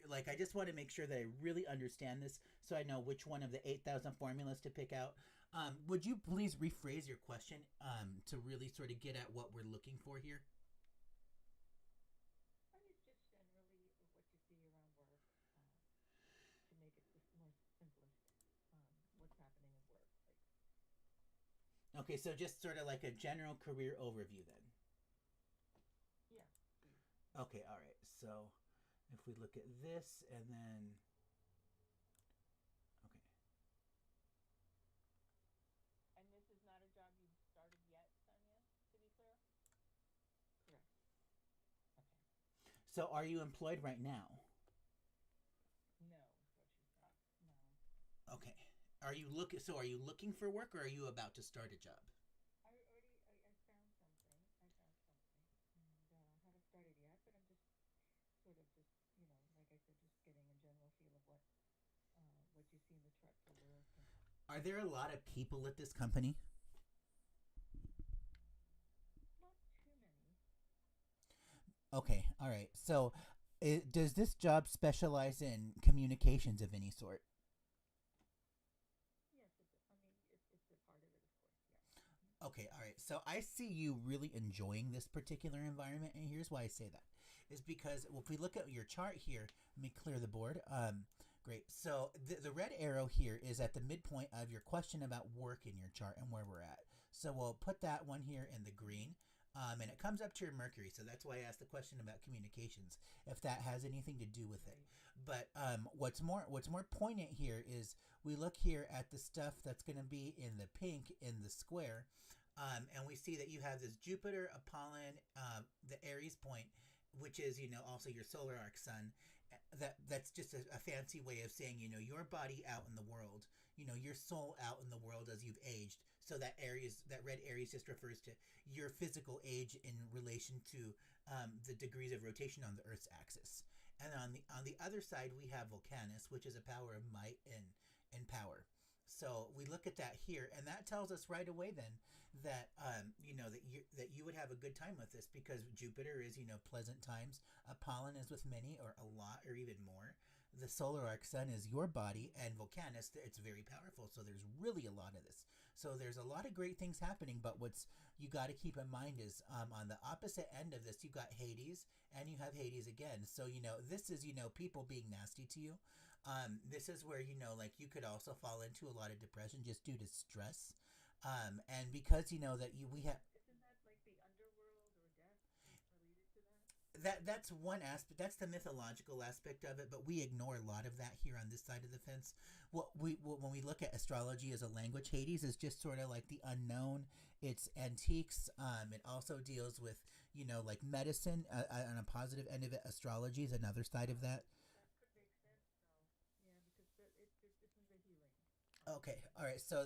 like, I just want to make sure that I really understand this so I know which one of the 8,000 formulas to pick out. Would you please rephrase your question to really sort of get at what we're looking for here? I mean, just generally what you see around work, to make it just more simplest, what's happening at work. Okay, so just sort of like a general career overview then. Yeah. Okay, all right. So if we look at this and then, okay. And this is not a job you've started yet, Sonia? So are you employed right now? No, is what she said. No. Okay. Are you looking for work, or are you about to start a job? I found something. And haven't started yet, but I'm just sort of just, like I said, just getting a general feel of what you see in the chart for work. And Are there a lot of people at this company? not too many. Okay, all right. So, does this job specialize in communications of any sort? Yes, it's a part of it, of course. Yeah. Hmm. Okay, all right. So I see you really enjoying this particular environment, and here's why I say that is because if we look at your chart here, let me clear the board. Great. So the red arrow here is at the midpoint of your question about work in your chart and where we're at. So we'll put that one here in the green. And it comes up to your Mercury, so that's why I asked the question about communications, if that has anything to do with it. Right. But what's more poignant here is we look here at the stuff that's going to be in the pink in the square, and we see that you have this Jupiter, Apollon, the Aries point, which is also your solar arc sun. That's just a fancy way of saying your body out in the world, your soul out in the world as you've aged. So that red Aries just refers to your physical age in relation to the degrees of rotation on the Earth's axis. And on the other side we have Volcanus, which is a power of might and power. So we look at that here, and that tells us right away then that that you would have a good time with this, because Jupiter is pleasant times, Apollon is with many or a lot or even more. The solar arc sun is your body, and Volcanus, it's very powerful. So there's really a lot of this. So there's a lot of great things happening. But what's you got to keep in mind is on the opposite end of this, you got Hades, and you have Hades again. So this is people being nasty to you. This is where like you could also fall into a lot of depression just due to stress. And because that we have Isn't that like the underworld or death related to that? that's one aspect. That's the mythological aspect of it, but we ignore a lot of that here on this side of the fence. When we look at astrology as a language, Hades is just sort of like the unknown. It's antiques. It also deals with like medicine on a positive end of it. Astrology is another side of that. That could make sense, though. Yeah, because this is a healing. Okay, all right. So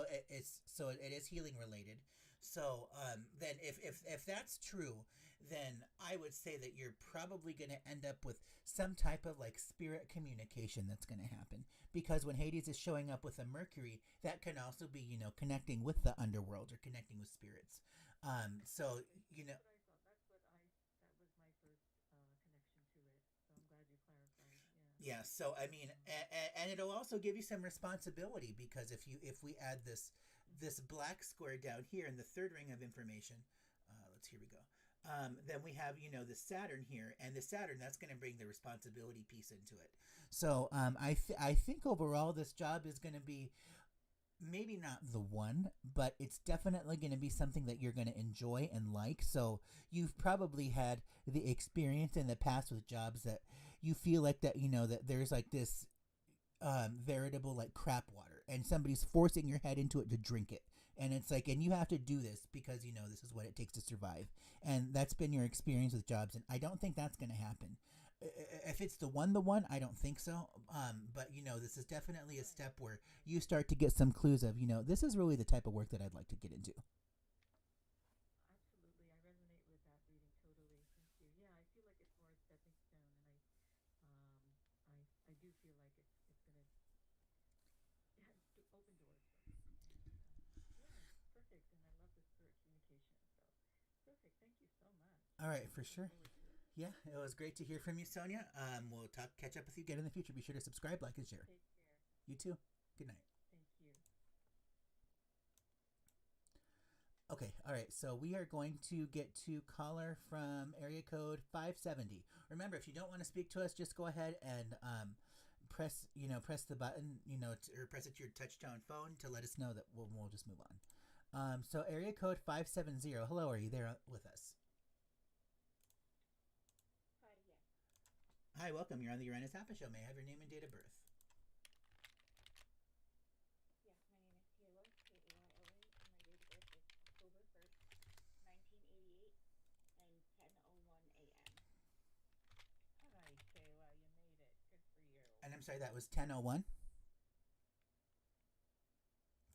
it is healing related. So then if that's true, then I would say that you're probably going to end up with some type of like spirit communication that's going to happen, because when Hades is showing up with a Mercury, that can also be connecting with the underworld or connecting with spirits. So That's what I thought. That was my first connection to it. So I'm glad you clarified. Yeah. yeah. So I mean, and it'll also give you some responsibility, because if we add this black square down here in the third ring of information, here we go. Then we have the Saturn here, and the Saturn, that's going to bring the responsibility piece into it. So I think overall this job is going to be maybe not the one, but it's definitely going to be something that you're going to enjoy and like. So you've probably had the experience in the past with jobs that you feel like that that there's like this veritable like crap water, and somebody's forcing your head into it to drink it, and it's like, and you have to do this because this is what it takes to survive. And that's been your experience with jobs, and I don't think that's going to happen. If it's the one, I don't think so. But this is definitely a step where you start to get some clues of this is really the type of work that I'd like to get into. Absolutely. I resonate with that reading totally. Thank you. Yeah, I feel like it's more a stepping stone, and I do feel like it's gonna open doors for me. And yeah, perfect. And I love the spirit communication. So perfect. Thank you so much. All right, for Looking sure. forward to it. Yeah, it was great to hear from you, Sonia. We'll catch up with you again in the future. Be sure to subscribe, like, and share. Take care. You too. Good night. Thank you. Okay, all right. So we are going to get to caller from area code 570. Remember, if you don't want to speak to us, just go ahead and press the button, or press it to your touch-tone phone to let us know that we'll just move on. So area code 570. Hello, are you there with us? Hi, yes. Hi, welcome. You're on the Uranus Appa Show. May I have your name and date of birth? Yes, my name is Taylor, Kayla, and my date of birth is October 1st, 1988, and 10:01 a.m. I'm sorry, that was 10:01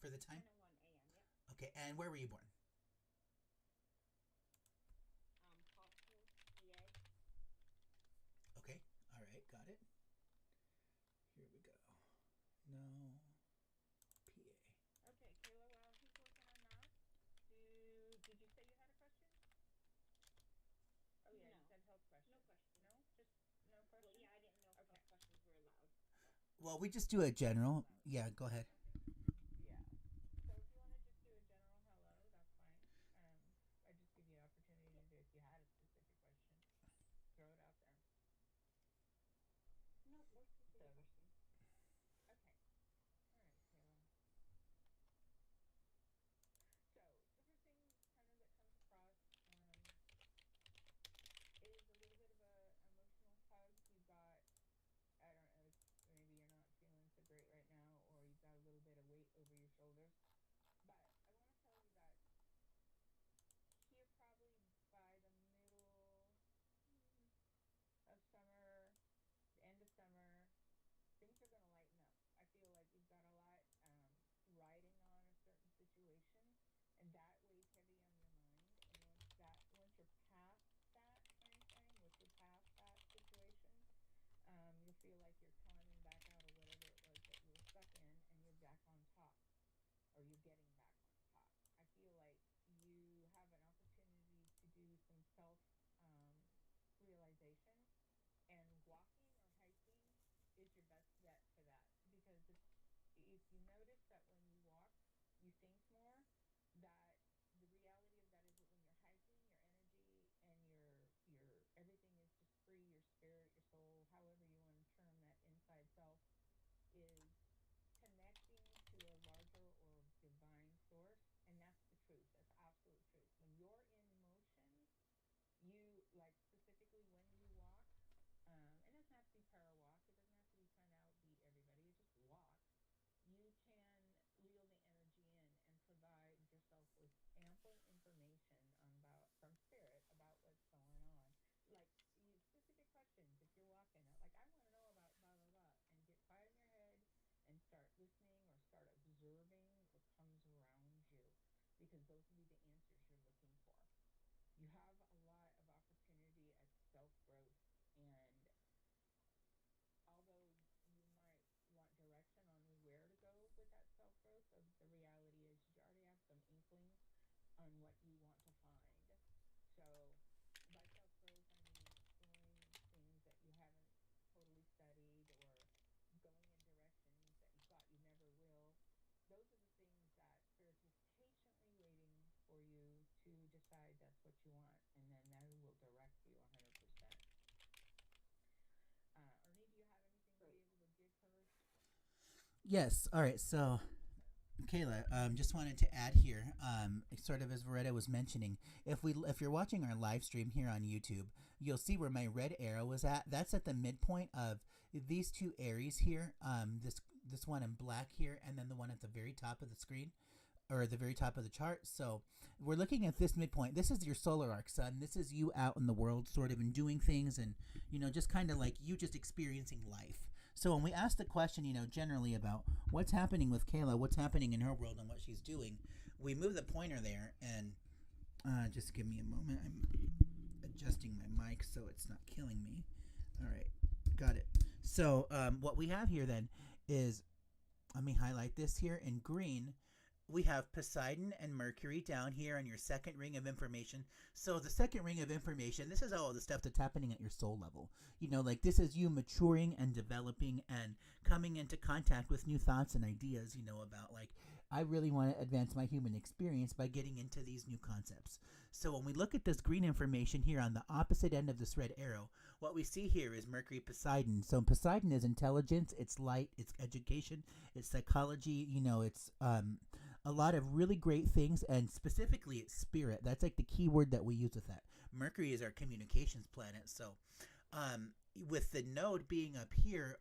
for the time? 10:01 a.m. Yep. Okay, and where were you born? Pottsville, PA. Okay, all right, got it. Here we go. No, PA. Okay, Kayla, while he's working on that, did you say you had a question? Oh yeah, you No. said health question. No question. No? Just no question? Well, yeah, I didn't know if Okay. health questions were allowed. Well, we just do a general. Yeah, go ahead. Yeah. So if you want to just do a general hello, that's fine. I just give you an opportunity to, if you had a specific question, throw it out there. No, no specific So- questions. Okay. All right, Kayla. So the first thing kind of that comes across is a little bit of a emotional tug. You've got, I don't know, maybe you're not feeling so great right now, or you've got a little bit of weight over your shoulders. But I want to tell you that here, probably by the middle of summer, the end of summer, things are going to lighten up. I feel like you've got a lot riding on a certain situation, and that weighs heavy on your mind. And once you're past that time frame, once you're past that situation, you'll feel like you're climbing back out of whatever it was that you were stuck in, and you're back on top, or you're getting back on top. I feel like you have an opportunity to do some self realization, and walking or hiking is your best bet for that, because if you notice that when you walk you think more, that the reality of that is that when you're hiking, your energy and your everything is just free, your spirit, your soul, however you want to term that inside self, is connecting to a larger or divine source. And that's the truth, that's absolute truth. When you're in motion, you, like, specifically when you walk, it doesn't have to be power walk, it doesn't have to be trying to outbeat everybody, it just walk, you can reel the energy in and provide yourself with ample information from spirit about what's going on. Like, specific questions, if you're walking, like, I want to know about blah blah blah, and get quiet in your head and start listening or start observing what comes around you, because those will be the answers you're looking for. You have a lot of opportunity at self-growth, and although you might want direction on where to go with that self-growth, the reality is you already have some inklings on what you want to find. So by self-growth, I mean exploring things that you haven't totally studied, or going in directions that you thought you never will. Those are the things that Spirit's just patiently waiting for you to decide that's what you want, and then that will direct you 100%. Ernie, do you have anything to be able to give her? Yes. All right. So, Kayla, just wanted to add here, sort of as Veretta was mentioning, if you're watching our live stream here on YouTube, you'll see where my red arrow is at. That's at the midpoint of these two Aries here. This one in black here, and then the one at the very top of the screen, or the very top of the chart. So we're looking at this midpoint. This is your solar arc, sun. This is you out in the world, sort of, and doing things, and just kind of like you just experiencing life. So when we ask the question, generally about what's happening with Kayla, what's happening in her world and what she's doing, we move the pointer there, and just give me a moment. I'm adjusting my mic so it's not killing me. All right, got it. So what we have here then is, let me highlight this here in green. We have Poseidon and Mercury down here on your second ring of information. So the second ring of information, this is all the stuff that's happening at your soul level. Like this is you maturing and developing and coming into contact with new thoughts and ideas, about like, I really want to advance my human experience by getting into these new concepts. So when we look at this green information here on the opposite end of this red arrow, what we see here is Mercury Poseidon. So Poseidon is intelligence, it's light, it's education, it's psychology, it's a lot of really great things, and specifically it's spirit. That's like the key word that we use with that. Mercury is our communications planet. So with the node being up here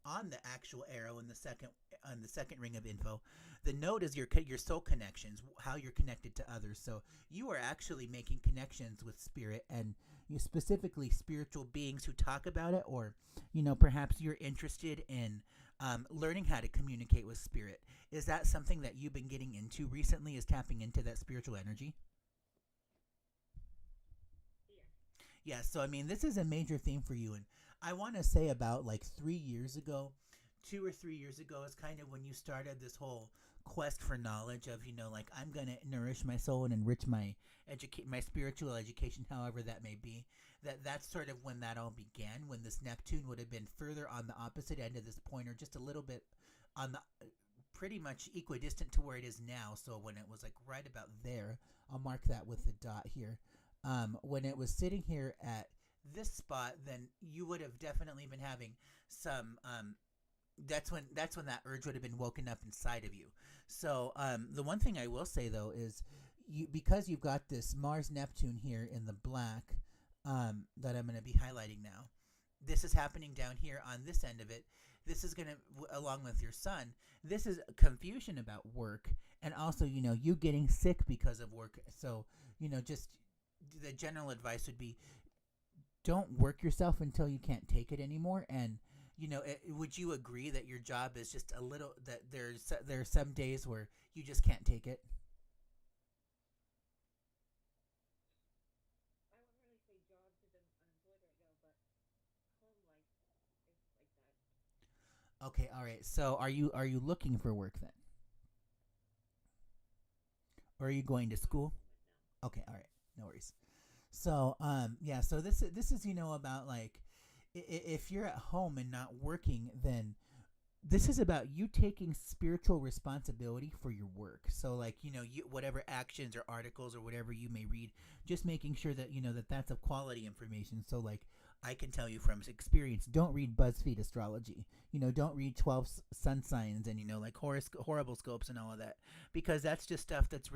on the actual arrow in the second ring of info, the node is your soul connections, how you're connected to others. So you are actually making connections with spirit, and specifically spiritual beings who talk about it, or perhaps you're interested in learning how to communicate with spirit. Is that something that you've been getting into recently? Is tapping into that spiritual energy? Yeah, so I mean, this is a major theme for you, and I want to say about like 3 years ago, 2 or 3 years ago, is kind of when you started this whole quest for knowledge of like I'm gonna nourish my soul and enrich my spiritual education, however that may be. That's sort of when that all began. When this Neptune would have been further on the opposite end of this pointer, just a little bit on the pretty much equidistant to where it is now. So when it was like right about there, I'll mark that with the dot here. When it was sitting here at this spot, then you would have definitely been having some. That's when that urge would have been woken up inside of you. So the one thing I will say though is, because you've got this Mars Neptune here in the black that I'm going to be highlighting now. This is happening down here on this end of it. This is going to, along with your sun, this is confusion about work, and also you getting sick because of work. So just the general advice would be, don't work yourself until you can't take it anymore. And would you agree that your job is just a little, that there are some days where you just can't take it? I wouldn't really say job because I'm unemployed right now, but home life is like that. Okay, all right. So are you looking for work then? Or are you going to Not at the school? moment, no. Okay, all right. No worries. So yeah, so this is about like, if you're at home and not working, then this is about you taking spiritual responsibility for your work. So like, whatever actions or articles or whatever you may read, just making sure that that's of quality information. So like, I can tell you from experience, don't read BuzzFeed astrology. Don't read 12 sun signs and like horrible scopes and all of that, because that's just stuff that's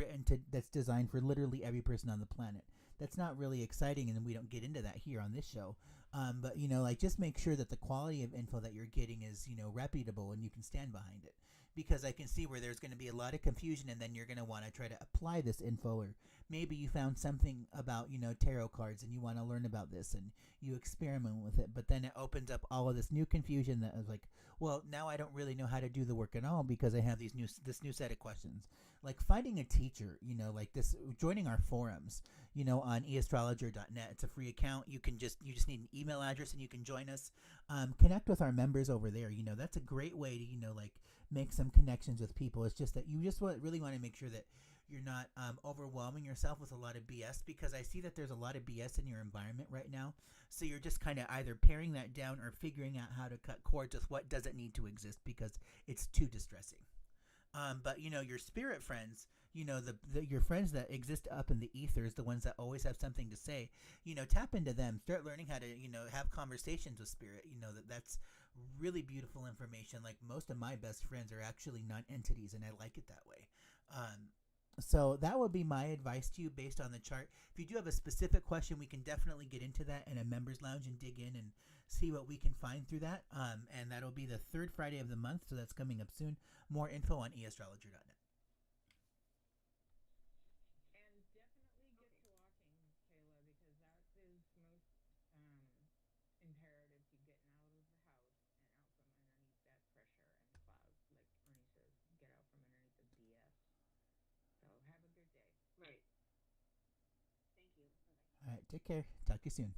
that's designed for literally every person on the planet. That's not really exciting, and we don't get into that here on this show. But like, just make sure that the quality of info that you're getting is reputable and you can stand behind it, because I can see where there's going to be a lot of confusion, and then you're going to want to try to apply this info, or maybe you found something about tarot cards and you want to learn about this and you experiment with it, but then it opens up all of this new confusion that is like, well, now I don't really know how to do the work at all because I have this new set of questions. Like finding a teacher, like this, joining our forums, on eastrologer.net. It's a free account. You just need an email address and you can join us. Connect with our members over there. That's a great way to like make some connections with people. It's just that you just really want to make sure that you're not overwhelming yourself with a lot of BS, because I see that there's a lot of BS in your environment right now. So you're just kind of either paring that down or figuring out how to cut cords with what doesn't need to exist because it's too distressing. But your spirit friends, your friends that exist up in the ethers, the ones that always have something to say, tap into them. Start learning how to have conversations with spirit. That's really beautiful information. Like, most of my best friends are actually non-entities, and I like it that way. So that would be my advice to you based on the chart. If you do have a specific question, we can definitely get into that in a members lounge and dig in and see what we can find through that. And that'll be the third Friday of the month, so that's coming up soon. More info on eastrologer.net. And definitely get to walking, Kayla, because that is most imperative to getting out of the house and out from underneath that pressure and cloud. Like Ernie says, get out from underneath the BS. So have a good day. Right. Thank you. Bye-bye. All right, take care. Talk to you soon.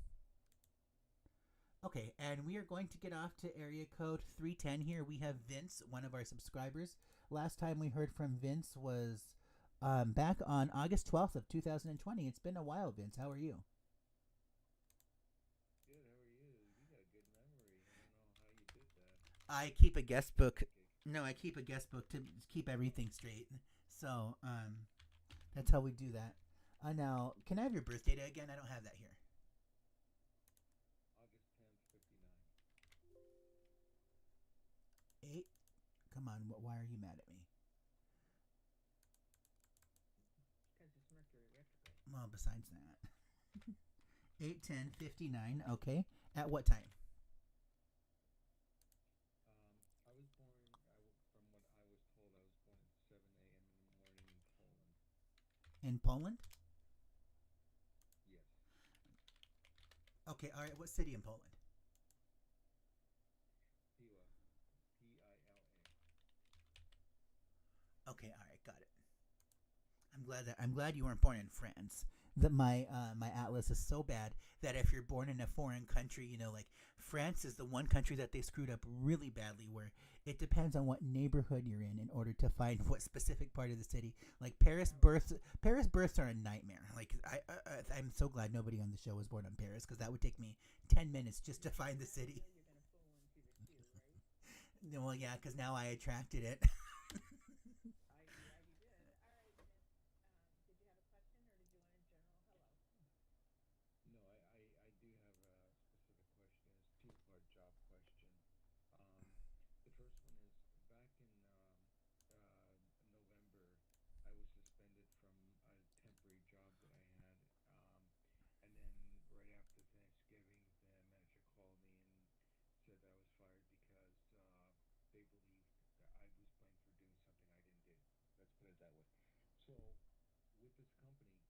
Okay, and we are going to get off to area code 310 here. We have Vince, one of our subscribers. Last time we heard from Vince was back on August 12th of 2020. It's been a while, Vince. How are you? Good, how are you? You got a good memory. I don't know how you did that. I keep a guest book. Psychic. No, I keep a guest book to keep everything straight. So that's how we do that. Now, can I have your birth date again? I don't have that here. August 10th, 59. 8? Come on, why are you mad at me? Because it's Mercury Retrograde. Well, besides that. 8/10/59, okay. At what time? I was born, from what I was told, I was born at 7 a.m. in the morning in Poland. In Poland? Yes. Okay, all right. What city in Poland? Pila. Pila. Okay, all right, got it. I'm glad you weren't born in France. That my atlas is so bad that if you're born in a foreign country, like France is the one country that they screwed up really badly, where it depends on what neighborhood you're in order to find what specific part of the city. Like Paris births are a nightmare. Like I'm so glad nobody on the show was born in Paris because that would take me 10 minutes just to find the Now you city. know you're gonna pull one to the two, right? Well, yeah, because now I attracted it. I'm glad you did. All right, Miss. Did you have a question or did you want a general hello? No, I do have a specific question. It's a two-part job question. Um, the first one is back in November, I was suspended from a temporary job that I had. And then right after Thanksgiving, the manager called me and said that I was fired because they believed that I was blamed for doing something I didn't do. Let's put it that way. So, with this company,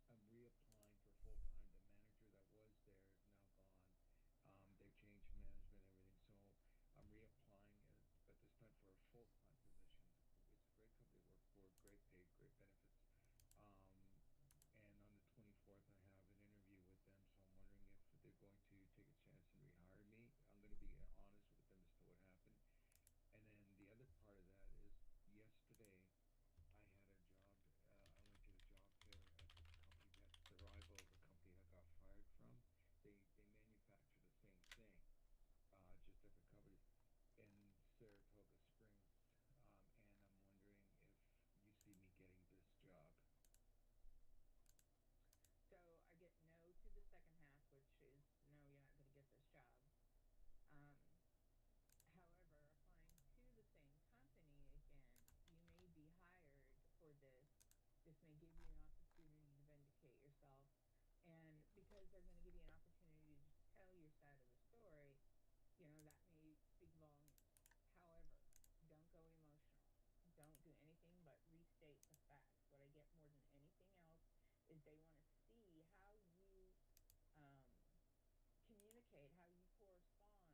I'm reapplying for full time. The manager that was there is now gone. They've changed management, everything. So I'm reapplying at this time for a full time position. It's a great company to work for, great pay, great benefits. Um, and on the 24th, I have an interview with them. So I'm wondering if they're going to take a chance and rehire me. I'm going to be honest with them as to what happened. And then the other part of that is yesterday I had a job. I went to the job fair at this company that's the rival of the company I got fired from. They manufacture the same thing, just different companies in Saratoga Springs. And I'm wondering if you see me getting this job. So I get no to the second half, which is no, you're not going to get this job. Um, However, applying to the same company again, you may be hired for this. This may give you an opportunity to vindicate yourself. And because they're going to give you an opportunity to tell your side of the story, that may speak volumes. However, don't go emotional. Don't do anything but restate the facts. What I get more than anything else is they want to see how you um, communicate, how you correspond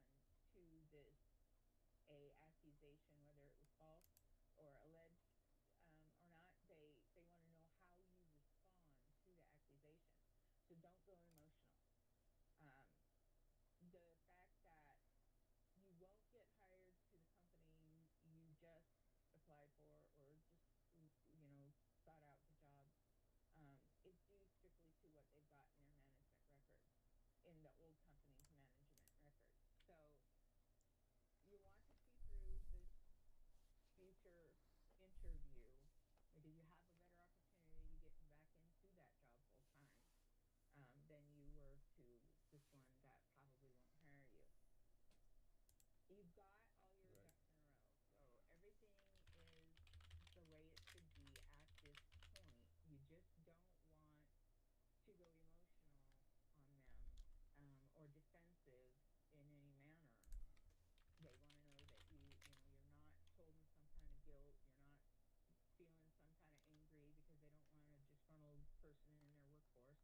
to this a accusation, whether it was false or alleged or not. They want to know how you respond to the accusation. So don't go emotional. Um, the fact that you won't get hired to the company you just applied for or just sought out the job is due strictly to what they've got in their management records, in the old company's management records. So you want to see through this future interview because you have a better opportunity to get back into that job full time than you were to this one that probably won't hire you. You've got all your Right. ducks in a row, so everything is the way it should be at this point. You just don't want to go emotional on them or defensive in any manner. They want to know that you're not holding some kind of guilt. You're not feeling some kind of angry because they don't want a disgruntled person in their workforce.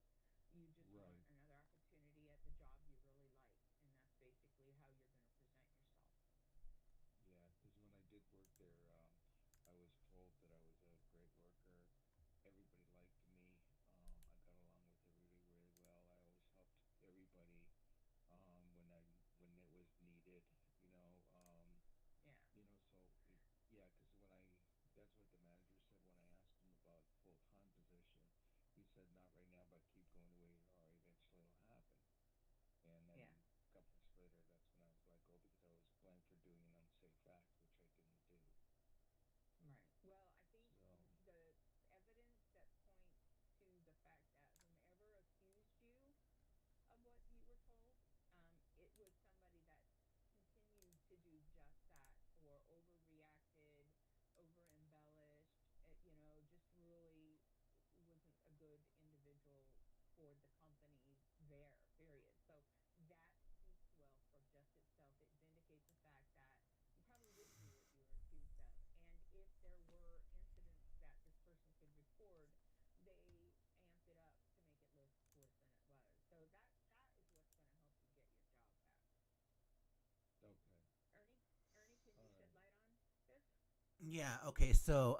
You just want Right. another opportunity at the job you really like, and that's basically how you're going to present yourself. Yeah, because when I did work there, I was told that I was a great worker. Everybody liked me. I got along with everybody really well. I always helped everybody when it was needed. You know, Yeah, yeah, because that's what the manager said when I asked him about full time position. He said not right now, but keep going the way you are. Eventually, it'll happen. And then yeah, a couple months later, that's when I was let go because I was blamed for doing an unsafe act, which I didn't do. right. Well, I think So, the evidence that points to the fact that whomever accused you of what you were told, it was somebody that continued to do just that or overreacted, over embellished, just really wasn't a good individual for Yeah. Okay. So,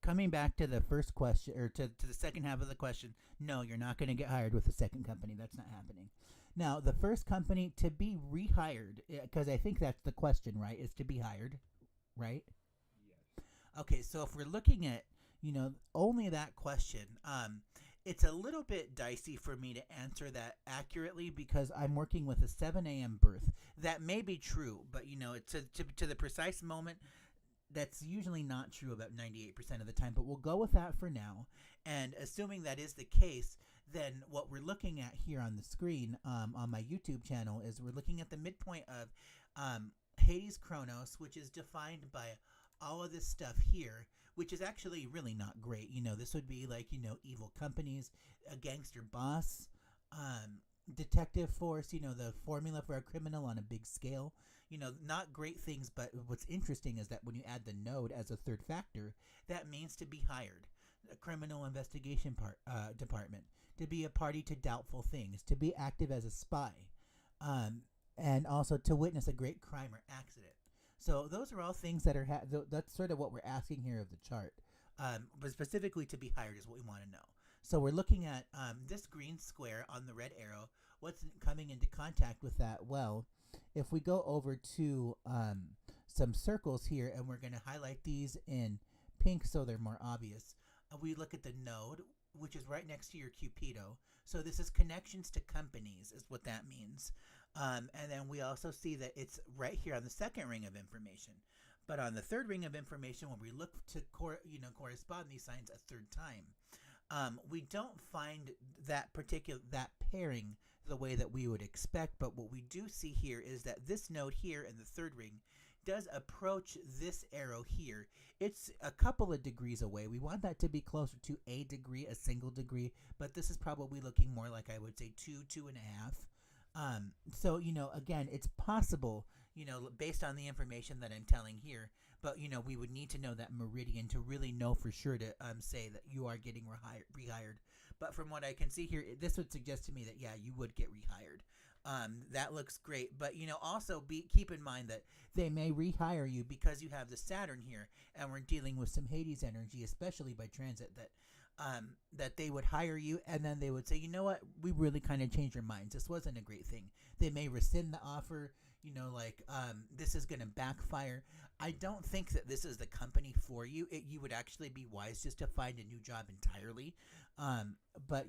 coming back to the first question, or to the second half of the question, no, you're not going to get hired with the second company. That's not happening. Now, the first company to be rehired, because I think that's the question, right? Is to be hired, right? Yes. Okay, so if we're looking at, only that question, it's a little bit dicey for me to answer that accurately because I'm working with a 7 a.m. birth. That may be true, but to the precise moment, that's usually not true about 98% of the time, but we'll go with that for now. And assuming that is the case, then what we're looking at here on the screen on my YouTube channel is we're looking at the midpoint of Hades Chronos, which is defined by all of this stuff here, which is actually really not great. This would be like, evil companies, a gangster boss, detective force, the formula for a criminal on a big scale. Not great things, but what's interesting is that when you add the node as a third factor, that means to be hired. A criminal investigation department, to be a party to doubtful things, to be active as a spy, and also to witness a great crime or accident. So those are all things that are that's sort of what we're asking here of the chart. But specifically to be hired is what we want to know. So we're looking at this green square on the red arrow. What's coming into contact with that? Well, if we go over to some circles here, and we're going to highlight these in pink so they're more obvious. We look at the node, which is right next to your Cupido. So this is connections to companies is what that means. And then we also see that it's right here on the second ring of information. But on the third ring of information, when we look to correspond these signs a third time, we don't find that pairing the way that we would expect. But what we do see here is that this node here in the third ring does approach this arrow here. It's a couple of degrees away. We want that to be closer to a degree, a single degree, but this is probably looking more like, I would say, 2.5. So, again, it's possible, based on the information that I'm telling here, but, we would need to know that meridian to really know for sure to say that you are getting rehired. But from what I can see here, this would suggest to me that, yeah, you would get rehired. That looks great, but also keep in mind that they may rehire you because you have the Saturn here, and we're dealing with some Hades energy, especially by transit. That they would hire you, and then they would say, you know what, we really kind of changed our minds. This wasn't a great thing. They may rescind the offer. This is going to backfire. I don't think that this is the company for you. You would actually be wise just to find a new job entirely. But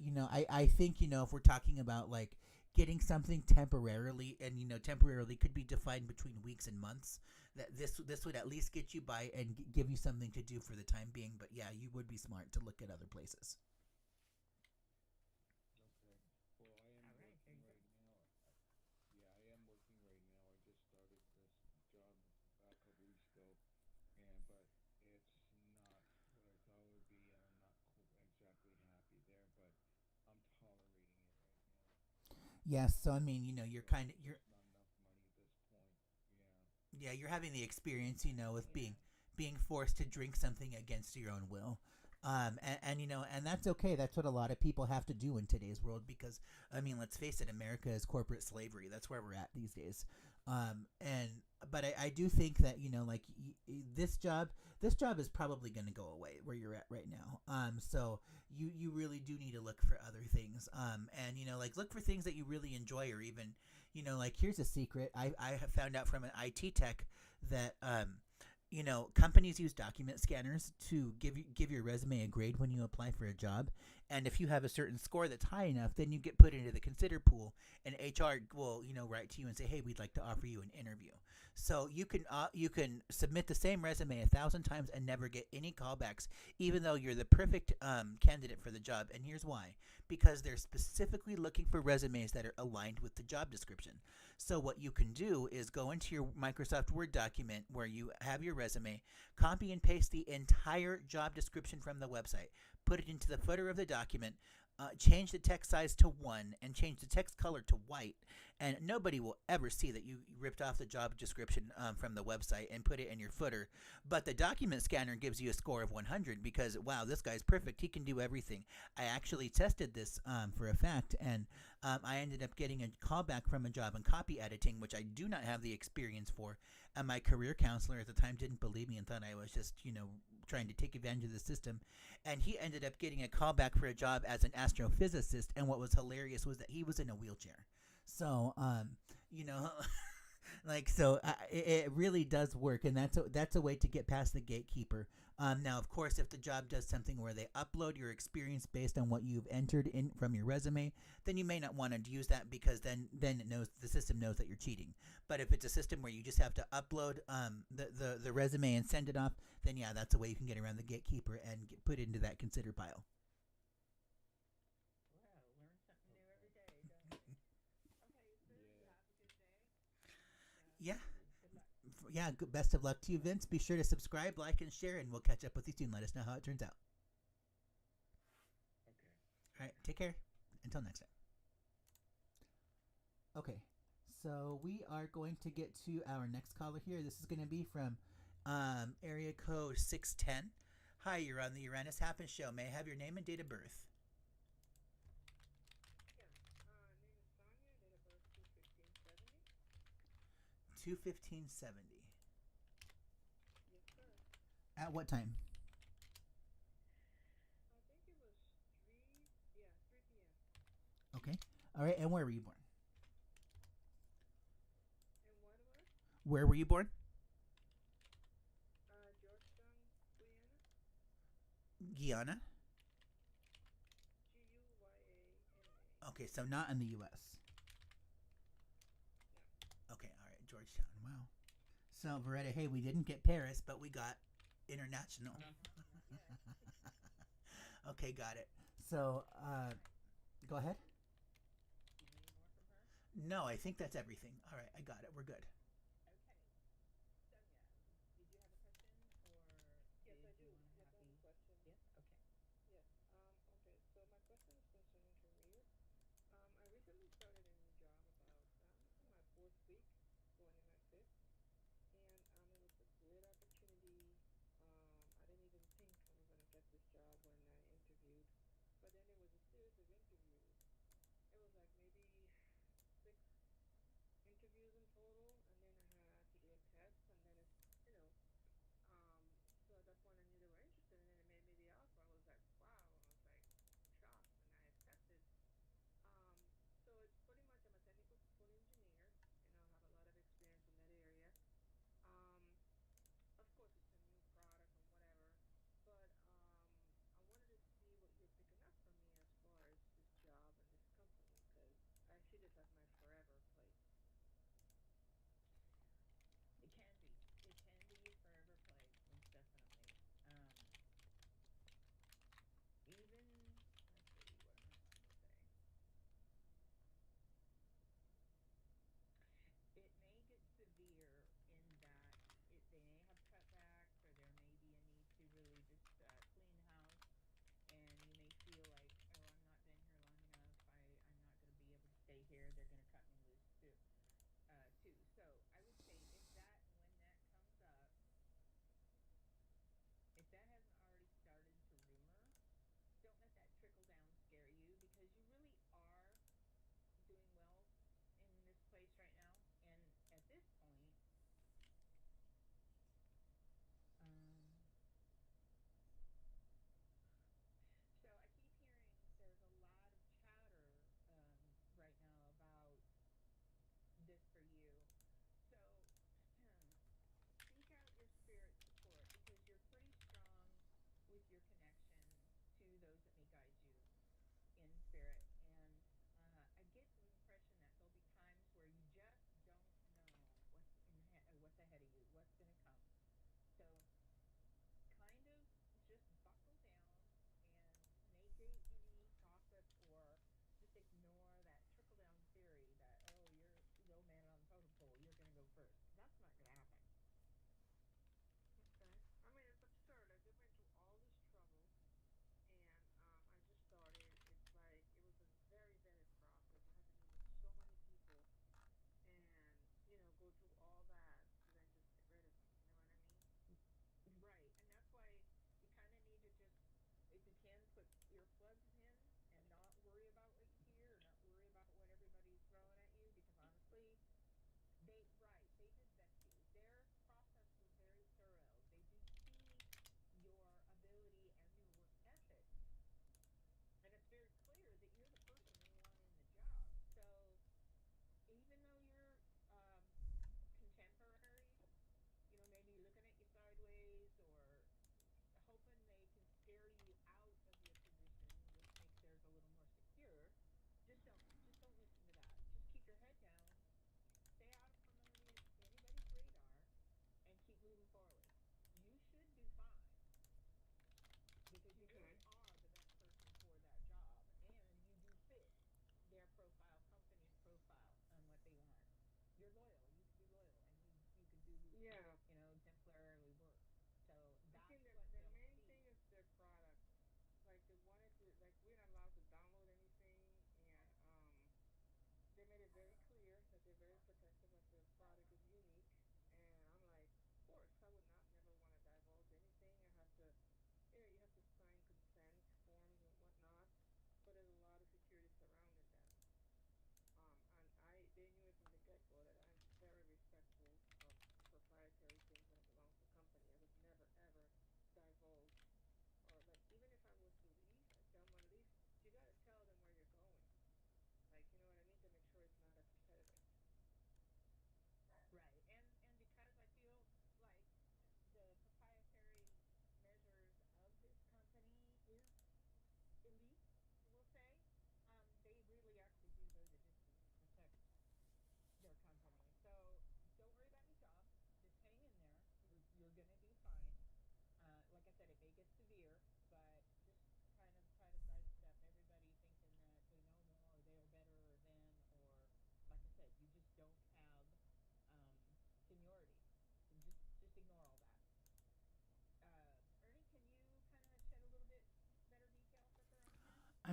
I think if we're talking about like getting something temporarily, and temporarily could be defined between weeks and months, that this would at least get you by and give you something to do for the time being. But yeah, you would be smart to look at other places. Okay. Well, I am All right, there working you go. right now. Yeah, I am working right now. I just started this job a couple weeks ago, and but it's not what I thought it would be, and I'm not exactly happy there. But I'm tolerating it right now. Yes, so I mean, you're So kind of there's you're just not enough money at this point. Yeah. yeah, you're having the experience, with Yeah. being forced to drink something against your own will. And that's okay. That's what a lot of people have to do in today's world because, I mean, let's face it, America is corporate slavery. That's where we're at these days. And but I do think that like this job is probably going to go away where you're at right now. So you really do need to look for other things. And like look for things that you really enjoy, or even like here's a secret. I have found out from an IT tech that companies use document scanners to give your resume a grade when you apply for a job. And if you have a certain score that's high enough, then you get put into the consider pool, and HR will write to you and say, hey, we'd like to offer you an interview. So you can submit the same resume 1,000 times and never get any callbacks, even though you're the perfect candidate for the job. And here's why: because they're specifically looking for resumes that are aligned with the job description. So what you can do is go into your Microsoft Word document where you have your resume, copy and paste the entire job description from the website, put it into the footer of the document, change the text size to 1 and change the text color to white, and nobody will ever see that you ripped off the job description from the website and put it in your footer. But the document scanner gives you a score of 100 because, wow, this guy's perfect. He can do everything. I actually tested this for a fact, and I ended up getting a callback from a job in copy editing, which I do not have the experience for. And my career counselor at the time didn't believe me and thought I was just, trying to take advantage of the system. And he ended up getting a callback for a job as an astrophysicist. And what was hilarious was that he was in a wheelchair. So, it really does work, and that's a way to get past the gatekeeper. Now, of course, if the job does something where they upload your experience based on what you've entered in from your resume, then you may not want to use that because then the system knows that you're cheating. But if it's a system where you just have to upload the resume and send it off, then yeah, that's a way you can get around the gatekeeper and put it into that consider pile. Wow, learn something new every day, don't we? Okay, sir, you have a good day. Yeah. Good luck. Yeah, best of luck to you, Vince. Be sure to subscribe, like, and share, and we'll catch up with you soon. Let us know how it turns out. Okay. All right, take care. Until next time. Okay, so we are going to get to our next caller here. This is going to be from area code 610. Hi, you're on the Uranus Happens Show. May I have your name and date of birth? Yeah. Name is Sonia, date of birth 2/15/70. 2/15/70. Yes, sir. At what time? I think it was 3 p.m. Okay. All right, and where were you born? And what was? Where were you born? Georgetown, Guyana. Guyana. Guyana. Okay, so not in the U.S. No. Okay, all right, Georgetown. Wow. So, Veretta, hey, we didn't get Paris, but we got international. Okay, got it. So, go ahead. Do you need more from her? No, I think that's everything. All right, I got it. We're good. Okay. Sonia, did you have a question or Yes, I did do. you want to Yes, I have a question. Yes? Okay. Yes. Okay. So my question is concerning career. I recently started a new job about in my fourth week, going in my fifth, and it was a great opportunity. I didn't even think I was gonna get this job when I interviewed, but then there was a series of interviews. It was like maybe 6 interviews in total, and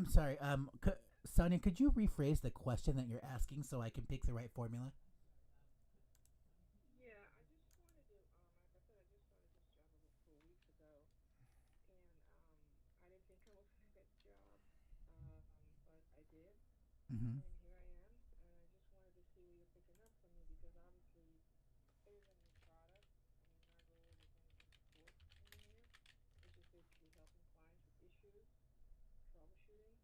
I'm sorry. Sonia, could you rephrase the question that you're asking so I can pick the right formula? Yeah, I just wanted to, like I said, I just started this job about 4 weeks ago, and I didn't think I was gonna get the job, but I did, Mm-hmm. and here I am, and I just wanted to see what you're picking up from me because obviously it is a new product. I mean, my role is energy support engineer, which is basically helping clients with issues, troubleshooting.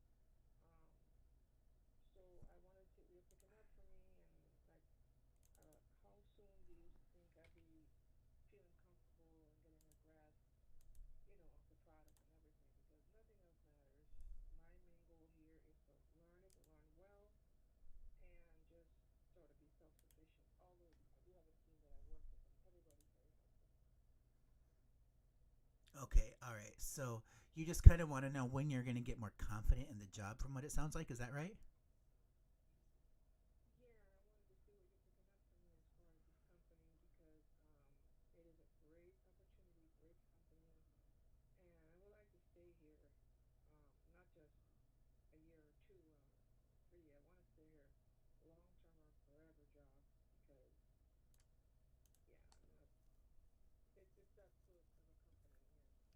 Um, so I wanted to see what you're picking up from me, and like, how soon do you think I'd be feeling comfortable and getting a grasp, of the product and everything? Because nothing else matters. My main goal here is to learn it, to learn well, and just sort of be self-sufficient. Although I do have a team that I work with, and everybody's very helpful. Okay, all right. So you just kind of want to know when you're going to get more confident in the job, from what it sounds like. Is that right? Yeah, and I wanted to see what you're picking up from me as far as this company because it is a great opportunity, great company, and I would like to stay here, not just a year or two or three. I want to stay here long term or forever job because yeah, it's that good of a company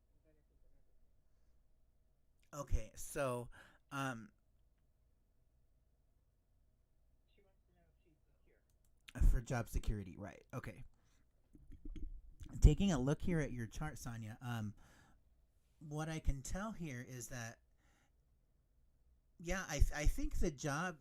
and benefits and everything. Okay, so um, She wants to know if she's secure. for job security, right? Okay. Taking a look here at your chart, Sonia. What I can tell here is that yeah, I think the job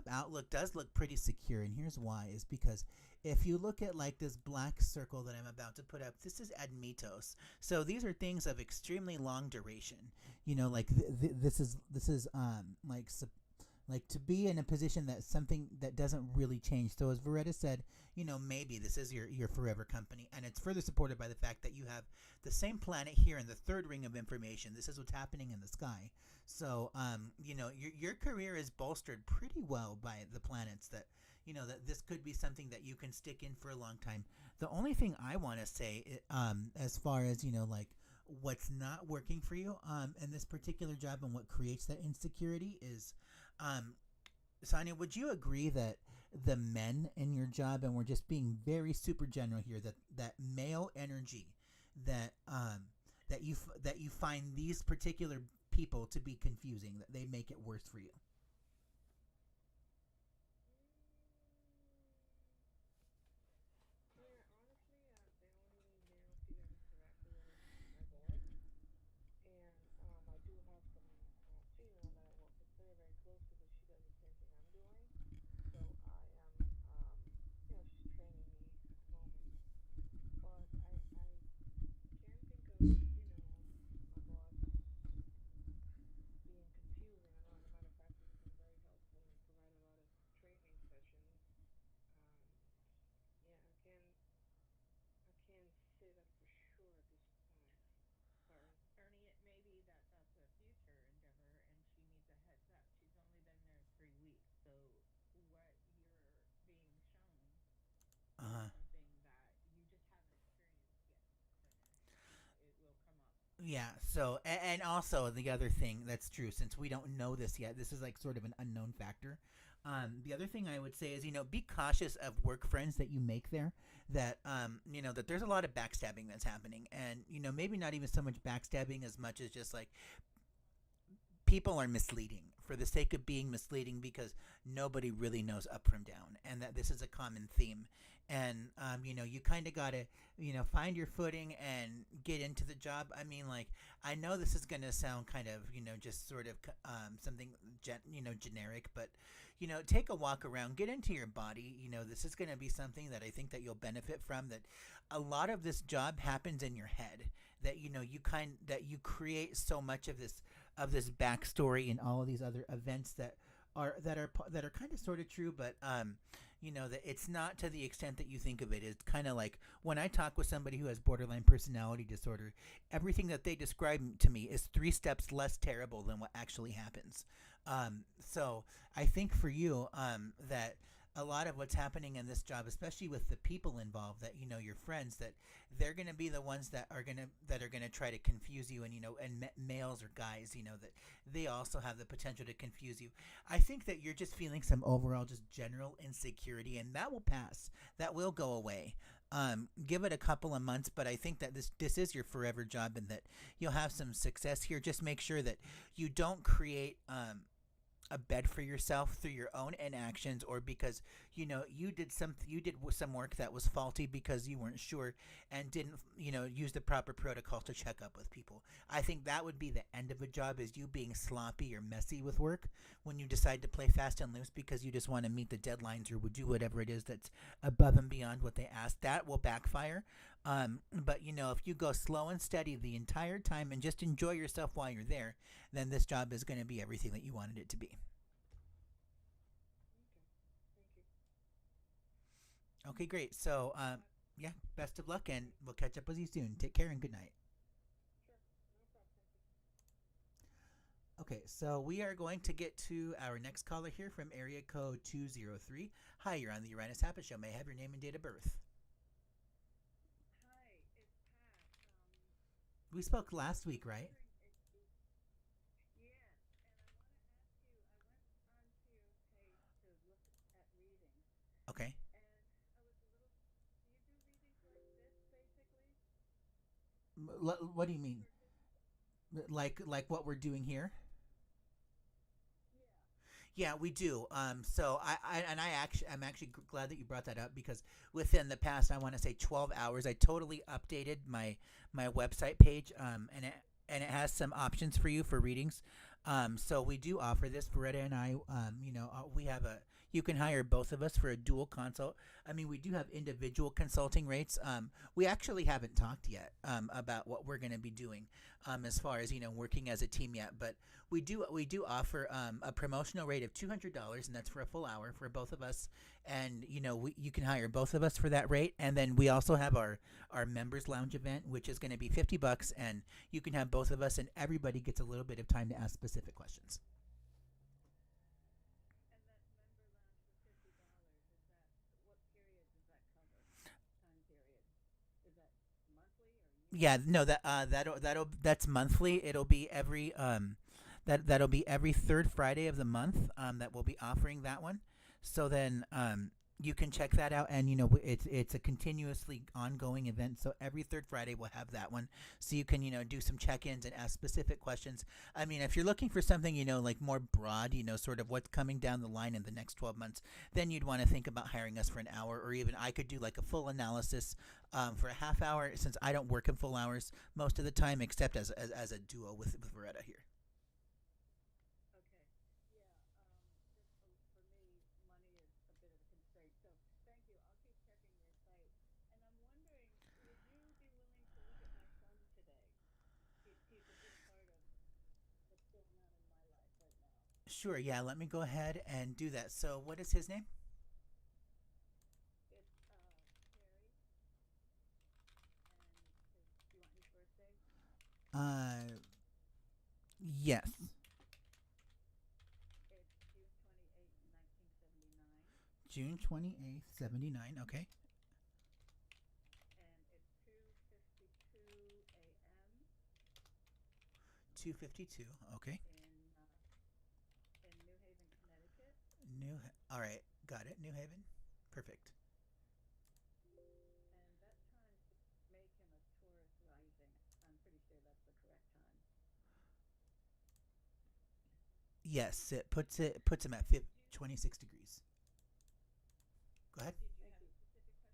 outlook does look pretty secure, and here's why: is because if you look at like this black circle that I'm about to put up, this is admitos. So these are things of extremely long duration. Like this is like to be in a position that something that doesn't really change. So as Veretta said, maybe this is your forever company, and it's further supported by the fact that you have the same planet here in the third ring of information. This is what's happening in the sky. So your career is bolstered pretty well by the planets that that this could be something that you can stick in for a long time. The only thing I want to say, as far as like what's not working for you in this particular job and what creates that insecurity is um, Sonia, would you agree that the men in your job, and we're just being very super general here, that male energy that you find these particular people to be confusing, that they make it worse for you? Yeah, honestly, the only male figure I've interacted with is my boss, and I do have some female that I work with very, very closely, but she does the same thing I'm doing. So I am, she's training me at the moment. But I can't think of, my boss being confusing. I know, as a matter of fact, he's been very helpful and provided a lot of training sessions. Um, yeah, I can't say that for sure at this time. Sorry. Ernie, it may be that that's a future endeavor and she needs a heads up. She's only been there 3 weeks. So, what you're being shown is Uh, something that you just haven't experienced yet, Sonia. It will come up. yeah. So, and also the other thing that's true, since we don't know this yet, this is like sort of an unknown factor. The other thing I would say is, be cautious of work friends that you make there. That there's a lot of backstabbing that's happening, and maybe not even so much backstabbing as much as just like people are misleading for the sake of being misleading because nobody really knows up from down, and that this is a common theme. And you kind of gotta find your footing and get into the job. I mean, like, I know this is gonna sound kind of just sort of something generic, but take a walk around, get into your body. This is gonna be something that I think that you'll benefit from. That a lot of this job happens in your head. That you create so much of this backstory and all of these other events that are kind of sort of true, but that it's not to the extent that you think of it. It's kind of like when I talk with somebody who has borderline personality disorder, everything that they describe to me is 3 steps less terrible than what actually happens. So I think for you that a lot of what's happening in this job, especially with the people involved, that your friends, that they're going to be the ones that are going to try to confuse you, and males or guys, that they also have the potential to confuse you. I think that you're just feeling some overall just general insecurity, and that will pass. That will go away. Give it a couple of months, but I think that this is your forever job, and that you'll have some success here. Just make sure that you don't create a bed for yourself through your own inactions, or because you did some work that was faulty because you weren't sure and didn't use the proper protocols to check up with people. I think that would be the end of a job, is you being sloppy or messy with work when you decide to play fast and loose because you just want to meet the deadlines or would do whatever it is that's above and beyond what they ask. That will backfire. But if you go slow and steady the entire time and just enjoy yourself while you're there, then this job is going to be everything that you wanted it to be. Okay. Thank you. Okay, great. So, yeah, best of luck, and we'll catch up with you soon. Take care and good night. Sure. No problem. Thank you. Okay, so we are going to get to our next caller here from area code 203. Hi, you're on the Uranus Happy Show. May I have your name and date of birth? Hi, it's Pat. We spoke I last week, was right? wondering if you, yes, and I want to ask you, I went onto your page to look at readings, Okay. and I was a little, do you do readings like this, basically? What do you mean? For just, Like what we're doing here? yeah. Yeah, we do. So I'm actually glad that you brought that up, because within the past, I want to say 12 hours, I totally updated my website page, and it has some options for you for readings. So we do offer this. Beretta and I, we have a. You can hire both of us for a dual consult. I mean, we do have individual consulting rates. We actually haven't talked yet about what we're going to be doing as far as working as a team yet, but we do offer a promotional rate of $200, and that's for a full hour for both of us. And you can hire both of us for that rate, and then we also have our members lounge event, which is going to be $50, and you can have both of us, and everybody gets a little bit of time to ask specific questions. And that member lounge for $50, is that, what period does that cover? Time period? Is that monthly or Yeah, yearly? no, that's monthly. It'll be that'll be every third Friday of the month, that we'll be offering that one. So then, you can check that out, and it's a continuously ongoing event. So every third Friday we'll have that one, so you can do some check-ins and ask specific questions. I mean, if you're looking for something like more broad, sort of what's coming down the line in the next 12 months, then you'd want to think about hiring us for an hour, or even I could do like a full analysis for a half hour, since I don't work in full hours most of the time, except as a duo with Veretta here. Okay. Yeah. Just for me, money is a bit of a constraint. So thank you. I'll keep checking your site. And I'm wondering, would you be willing to look at my son today? He's a big part of what's going on in my life right now. Sure, yeah. Let me go ahead and do that. So, what is his name? It's Harry, and do you want his birthday? Uh, yes. It's June 28th, 1979, June 28th, 79. Okay. and it's 2:52 a.m. 252. Okay. in New Haven, Connecticut. All right. Got it. New Haven. Perfect. And that time should make him a Taurus rising. I'm pretty sure that's the correct time. Yes, it puts him at 26 degrees. Go ahead. Did you Thank have you. a specific question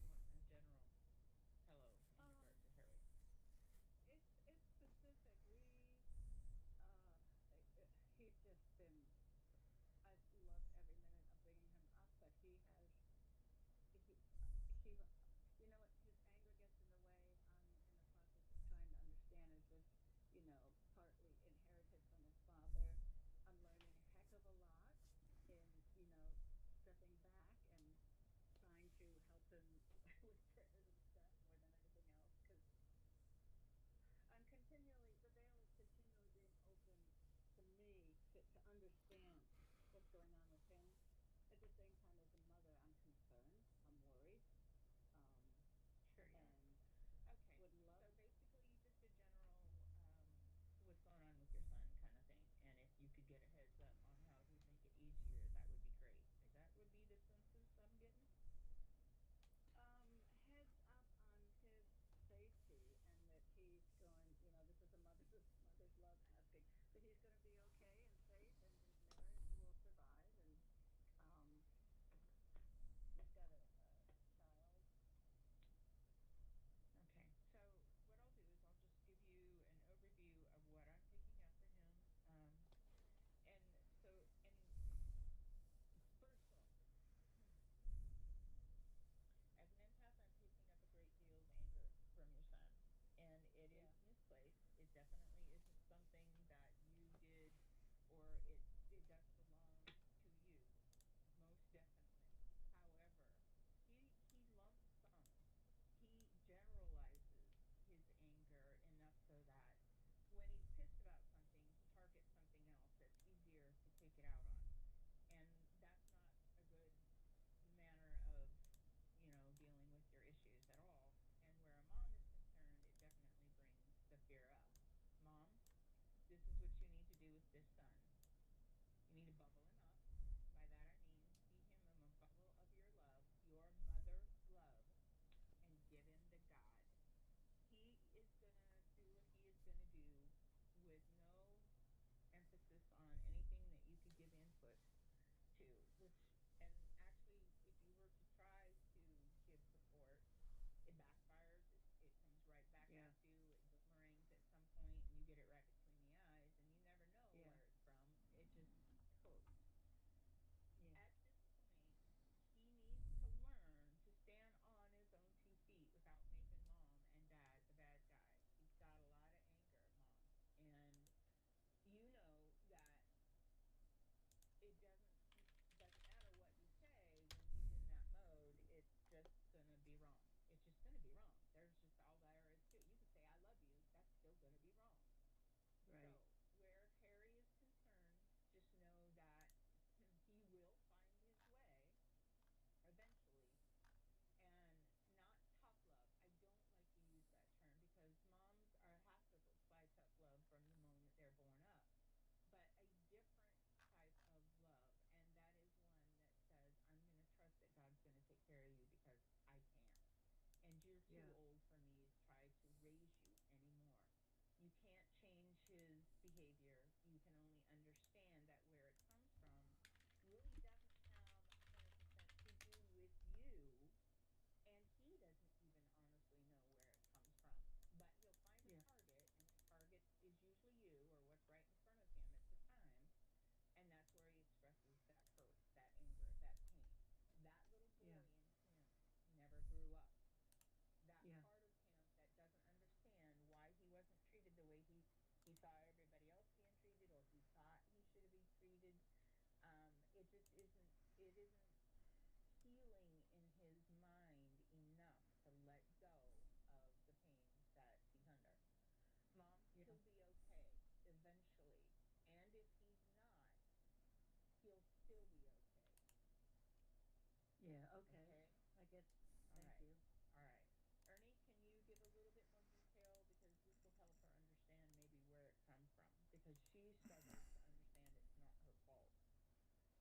in regard to Harry, or did you want a general hello in regard to Harry? It's specific. Uh, he's just been. I've loved every minute of bringing him up, but he, he, his anger gets in the way. I'm in the process of trying to understand, is this, partly inherited from his father? I'm learning a heck of a lot in, stepping it isn't healing in his mind enough to let go of the pain that he's under. Mom, Yeah. he'll be okay eventually. And if he's not, he'll still be okay. Yeah. Okay. Okay? I get. All Thank right. you. All right. Ernie, can you give a little bit more detail because this will help her understand maybe where it come from because she struggles to understand it's not her fault.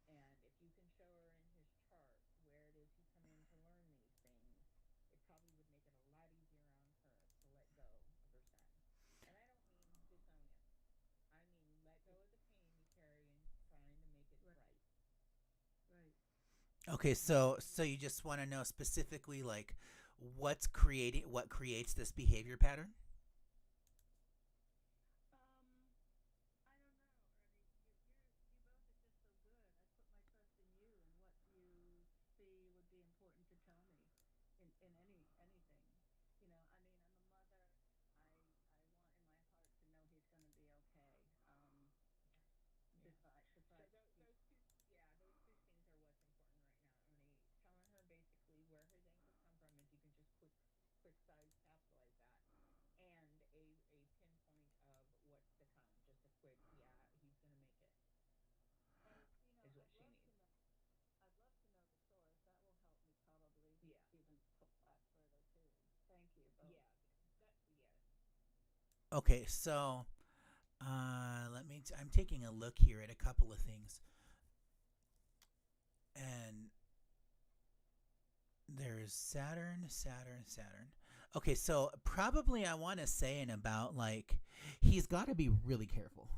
And if you can show her in his chart where it is he come in to learn these things, it probably would make it a lot easier on her to let go of her son. And I don't mean disown him. I mean let go of the pain you're carrying, trying to make it Right. right. Right. Okay, Yeah. so you just want to know specifically like what creates this behavior pattern? Um. I don't know, Ernie. You both are just so good. I put my trust in you and what you see would be important to tell me in anything. I mean, I'm a mother. I want in my heart to know he's going to be okay. Yeah. So Besides those two, yeah, those two things are what's important right now, Ernie. Telling her basically where his angles come from. If you can just quick size capsulize that, and a pinpoint of what's to come. Just a quick, yeah, he's gonna make it. and Is what I'd she love to needs. know. I'd love to know the source. That will help me probably Yeah, even pull back further too. Thank you both. yeah, that yes. Okay, so I'm taking a look here at a couple of things, and there's Saturn. Okay, so probably I want to say in about like he's got to be really careful.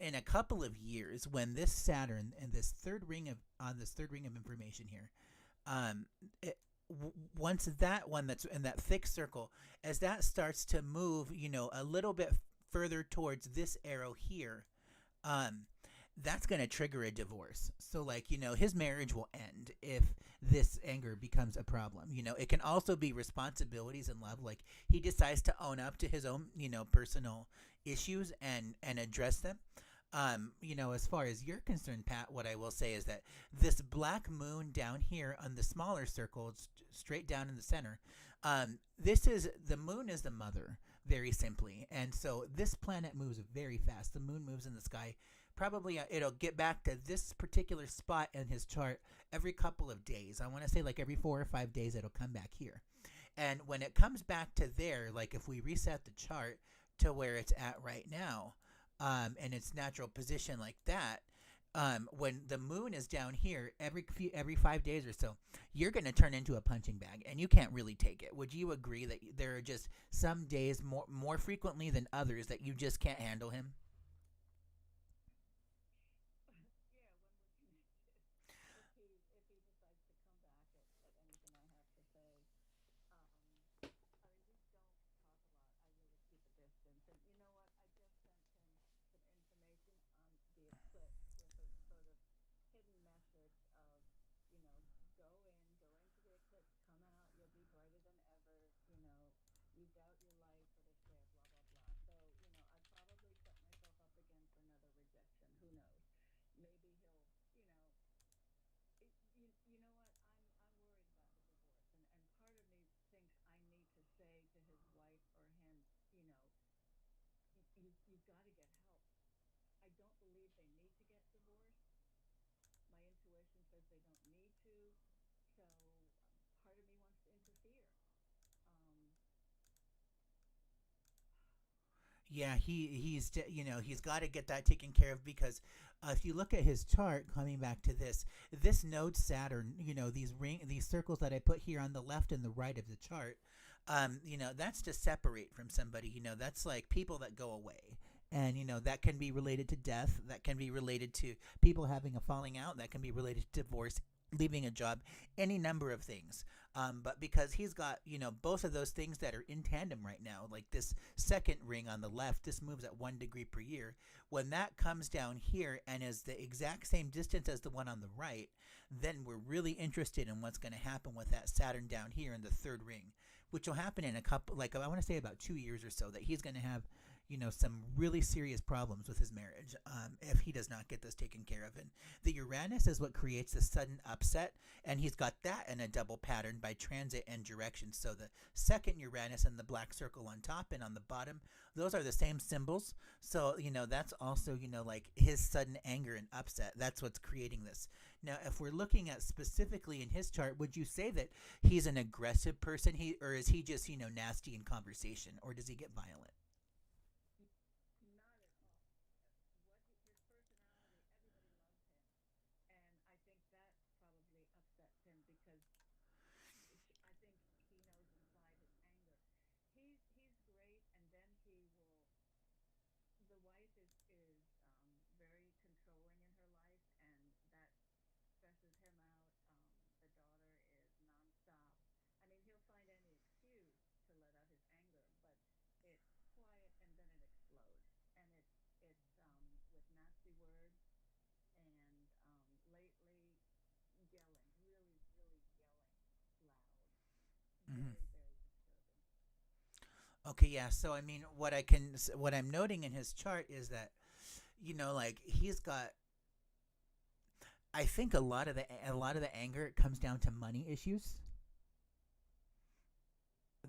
In a couple of years, when this Saturn and this third ring of information here, um, it, once that one that's in that thick circle, as that starts to move, a little bit further towards this arrow here, um, that's going to trigger a divorce. So, like, his marriage will end if this anger becomes a problem. It can also be responsibilities in love. Like, he decides to own up to his own, personal issues and address them. As far as you're concerned, Pat, what I will say is that this black moon down here on the smaller circle, straight down in the center, the moon is the mother, very simply. And so this planet moves very fast. The moon moves in the sky. Probably it'll get back to this particular spot in his chart every couple of days. I want to say like every 4 or 5 days it'll come back here. And when it comes back to there, like if we reset the chart to where it's at right now, and its natural position like that, when the moon is down here every 5 days or so, you're going to turn into a punching bag, and you can't really take it. Would you agree that there are just some days more frequently than others that you just can't handle him? Yeah, when we're connected. If he decides to come back at anything I have to say. Um, I mean, we don't talk a lot. I really keep a distance. And you know what? I just sent him some information on the eclipse with a sort of hidden message of, go into the eclipse, come out, you'll be brighter than ever. You doubt your life, but it's there, blah, blah, blah. So, I probably set myself up again for another rejection. Who knows? Maybe he'll, you know what? I'm worried about the divorce, and part of me thinks I need to say to his wife or him, you've got to get help. I don't believe they need to get divorced. My intuition says they don't need to, so part of me wants to interfere. Um, Yeah, he's got to get that taken care of because if you look at his chart, coming back to this node Saturn, these circles that I put here on the left and the right of the chart, that's to separate from somebody. That's like people that go away. And, that can be related to death. That can be related to people having a falling out. That can be related to divorce, leaving a job, any number of things. But because he's got, both of those things that are in tandem right now, like this second ring on the left, this moves at 1 degree per year. When that comes down here and is the exact same distance as the one on the right, then we're really interested in what's going to happen with that Saturn down here in the third ring, which will happen in a couple, like I want to say about 2 years or so, that he's going to have, some really serious problems with his marriage if he does not get this taken care of. And the Uranus is what creates the sudden upset, and he's got that in a double pattern by transit and direction. So the second Uranus and the black circle on top and on the bottom, those are the same symbols. So, that's also, like his sudden anger and upset. That's what's creating this. Now, if we're looking at specifically in his chart, would you say that he's an aggressive person, or is he just, nasty in conversation, or does he get violent? Not at all. His personality, everybody loves him, and I think that probably upsets him because I think he knows inside his anger. He's great, and then he will. The wife is very controlling in her life, and that stresses him out. The daughter is nonstop. I mean, he'll find any excuse to let out his anger, but it's quiet and then it explodes, and it's with nasty words, and lately yelling, really really yelling loud, Mm-hmm. very very disturbing. Okay, yeah. So I mean, what I'm noting in his chart is that, like he's got. I think a lot of the anger comes down to money issues.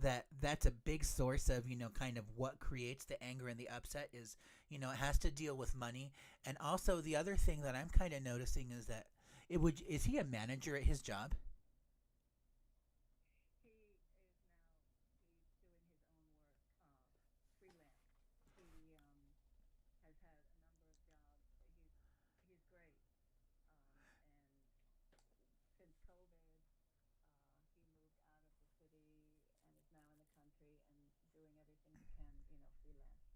That's a big source of kind of what creates the anger and the upset is it has to deal with money. And also the other thing that I'm kind of noticing is that is he a manager at his job? He is now, he's doing his own work, freelance. He has had a number of jobs. He's great. And since COVID, he moved out of the city and is now in the country and doing everything he can, freelance.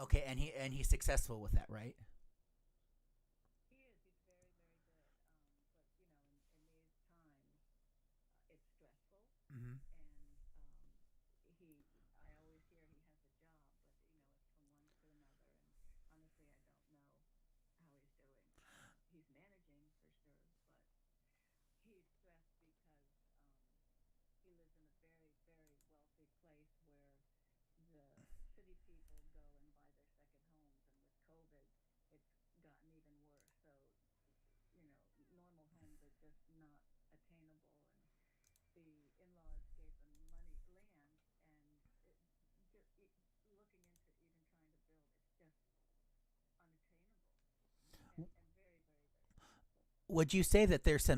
Okay, and he's successful with that, right? He is. He's very, very good. But in these times, it's stressful, Mm-hmm. and I always hear he has a job, but it's from one to another, and honestly, I don't know how he's doing. He's managing for sure, but he's stressed because he lives in a very, very wealthy place where the city people go and buy their second homes, and with COVID, it's gotten even worse. So, normal homes are just not attainable, and the in-laws gave them money, land, and looking into even trying to build, it's just unattainable, and very, very, very stressful. Would you say that there's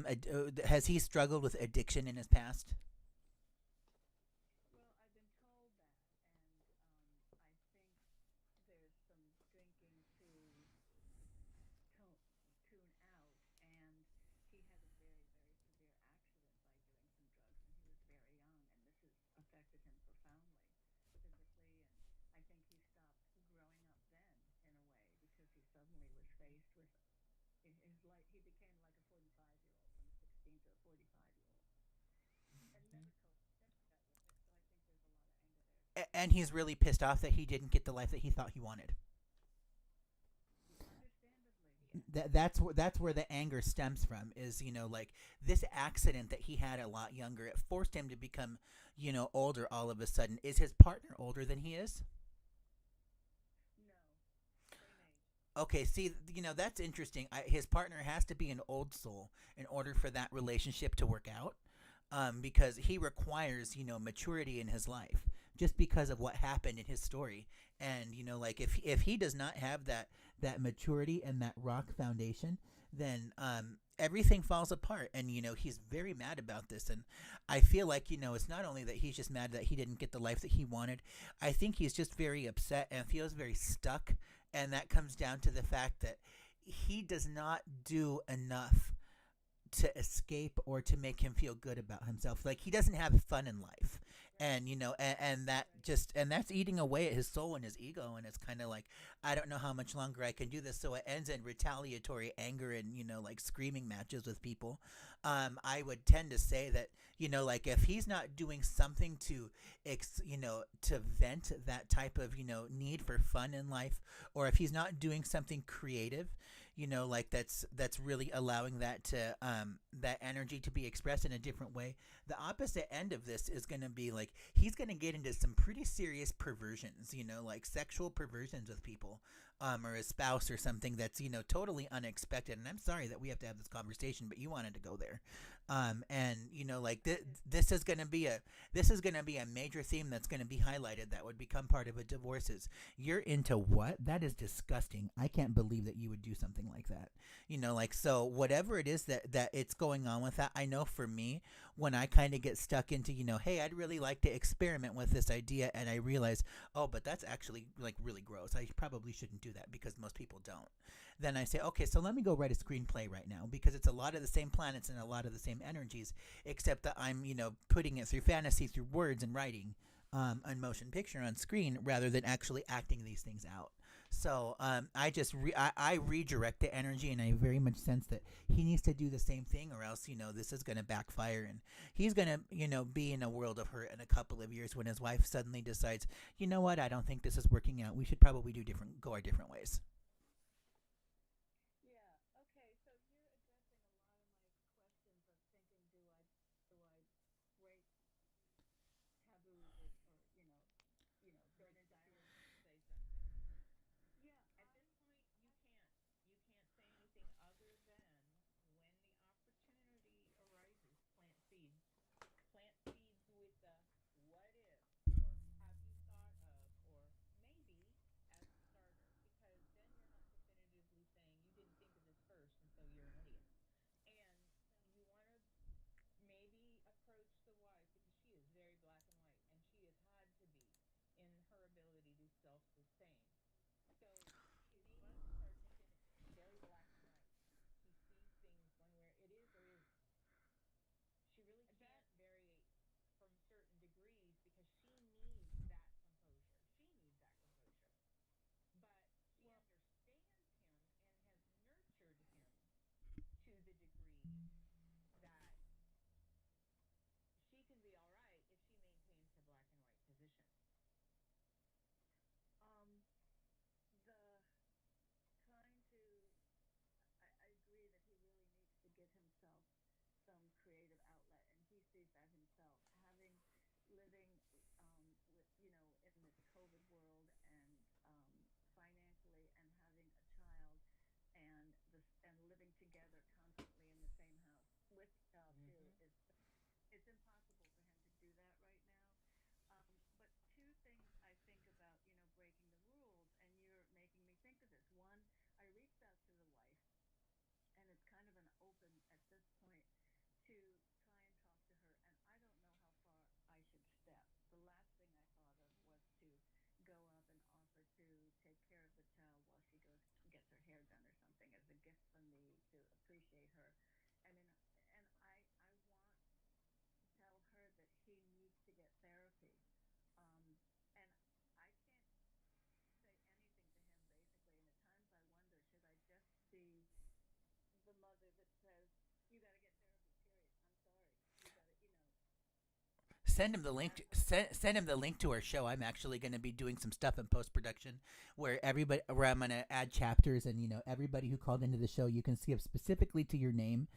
has he struggled with addiction in his past? Well, I've been told that, and I think there's some drinking to tone, tune out, and he had a very, very severe accident by doing some drugs when he was very young, and this has affected him profoundly, physically, and I think he stopped growing up then in a way because he suddenly was faced with in his life. He became like a 45-year-old, from a 16 to a 45-year-old, and never got with it. So I think there's a lot of anger there too. And he's really pissed off that he didn't get the life that he thought he wanted. Understandably, yes. That's where the anger stems from is like this accident that he had a lot younger, it forced him to become older all of a sudden. Is his partner older than he is? No, same age. Okay, see, that's interesting. His partner has to be an old soul in order for that relationship to work out, because he requires maturity in his life just because of what happened in his story. And like if he does not have that maturity and that rock foundation, then everything falls apart. And he's very mad about this. And I feel like it's not only that he's just mad that he didn't get the life that he wanted. I think he's just very upset and feels very stuck, and that comes down to the fact that he does not do enough to escape or to make him feel good about himself. Like he doesn't have fun in life. And that's eating away at his soul and his ego, and it's kind of like, I don't know how much longer I can do this. So it ends in retaliatory anger and like screaming matches with people. I would tend to say that like if he's not doing something to to vent that type of need for fun in life, or if he's not doing something creative, like that's really allowing that energy to be expressed in a different way. The opposite end of this is going to be like he's going to get into some pretty serious perversions, like sexual perversions with people, or a spouse or something that's totally unexpected. And I'm sorry that we have to have this conversation, but you wanted to go there. And like this is going to be a major theme that's going to be highlighted that would become part of a divorce. Is you're into what? That is disgusting. I can't believe that you would do something like that. Like, so whatever it is that it's going on with that, I know for me, when I kind of get stuck into, hey, I'd really like to experiment with this idea, and I realize, oh, but that's actually like really gross. I probably shouldn't do that because most people don't. Then I say, okay, so let me go write a screenplay right now, because it's a lot of the same planets and a lot of the same energies, except that I'm, putting it through fantasy, through words and writing, on motion picture on screen, rather than actually acting these things out. So I just I redirect the energy, and I very much sense that he needs to do the same thing, or else this is going to backfire, and he's going to be in a world of hurt in a couple of years when his wife suddenly decides, what, I don't think this is working out. We should probably go our different ways. Yeah. Okay. So you're addressing a lot of my questions of thinking, do I break taboo, or throw this out here and say something? Yeah, At this I point, I you can't say anything other than when the opportunity arises, plant seeds. Plant seeds with the what if, or have you thought of, or maybe, as a starter, because then you're not definitively saying you didn't think of this first and so you're an idiot. And you want to maybe approach the wife, because she is very black and white, and she has had to be in her ability to self sustain. So she needs to start thinking very black and white. She sees things one where it is or isn't. She really that can't vary from certain degrees because she needs that composure. She needs that composure. But she well, understands him and has nurtured him to the degree that she can be all right if she maintains her black and white position. um the trying to I agree that he really needs to give himself some creative outlet, and he sees that himself, having living with in this COVID world, and financially, and having a child, and this, and living together constantly in the same house with the child too, Mm-hmm. is it's impossible for him to do that right now. But two things I think about, breaking the rules, and you're making me think of this. One, I reached out to the wife, and it's kind of an open at this point, to try and talk to her, and I don't know how far I should step. The last thing I thought of was to go up and offer to take care of the child while she goes gets her hair done or something, as a gift from me to appreciate her. And in, and I want to tell her that he needs to get therapy. And I can't say anything to him, basically, and at times I wonder, should I just be the mother that says, you got to get therapy, period, I'm sorry, you got to, Send him the link. that Send him the link to our show. I'm actually going to be doing some stuff in post production where I'm going to add chapters, and everybody who called into the show, you can skip specifically to your name,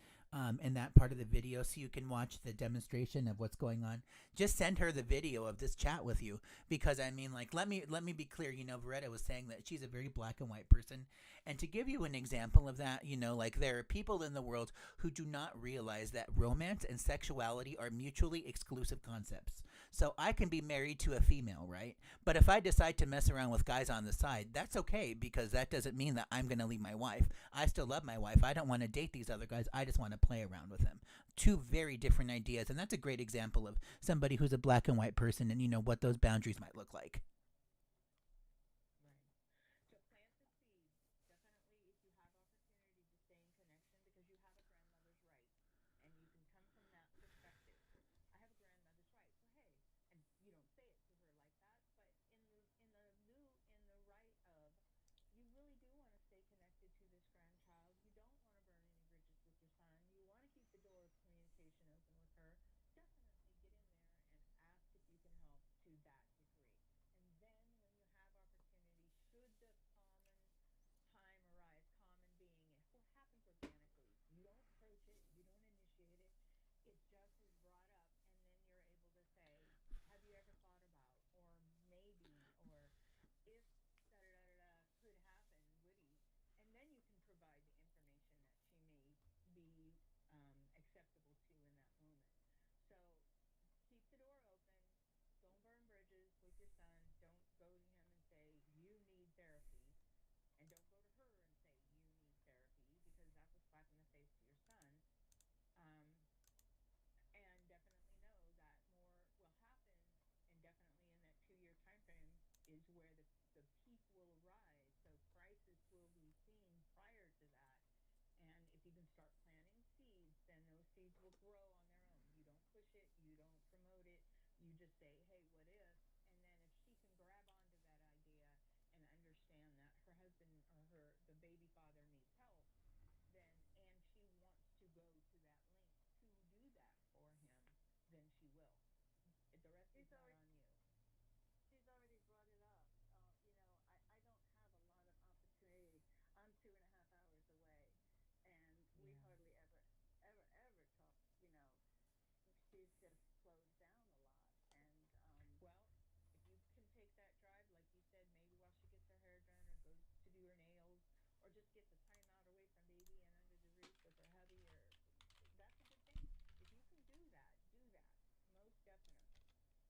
in that part of the video, so you can watch the demonstration of what's going on. Just send her the video of this chat with you, because I mean, like, let me be clear. Veretta was saying that she's a very black and white person, and to give you an example of that, like, there are people in the world who do not realize that romance and sexuality are mutually exclusive concepts. So I can be married to a female, right? But if I decide to mess around with guys on the side, that's okay, because that doesn't mean that I'm going to leave my wife. I still love my wife. I don't want to date these other guys. I just want to play around with them. Two very different ideas. And that's a great example of somebody who's a black and white person, and what those boundaries might look like. Right. So plant the seeds. Definitely, if you have opportunity to stay in connection, because you have a grandmother's right, and you can come from that perspective. I have a grandmother's right. So hey, and you don't say it to her like that, but in the right of, you really do want to stay connected to this grandchild. You don't want to burn any bridges with your son. You want to keep the door of communication open with her. Definitely get in there and ask if you can help to that degree. And start planting seeds, then those seeds will grow on their own. You don't push it, you don't promote it. You just say, "Hey, what if?" And then if she can grab onto that idea and understand that her husband or the baby father needs help, then and she wants to go to that length to do that for him, then she will. The rest is She's not already on you. she's already brought it up. I don't have a lot of opportunity. I'm 2.5 hours away, and we Yeah. hardly ever talk. She's just slows down a lot, and Well, if you can take that drive, like you said, maybe while she gets her hair done or goes to do her nails, or just gets a time out away from baby and under the roof with her hubby, or that's a good thing. If you can do that, do that. Most definitely.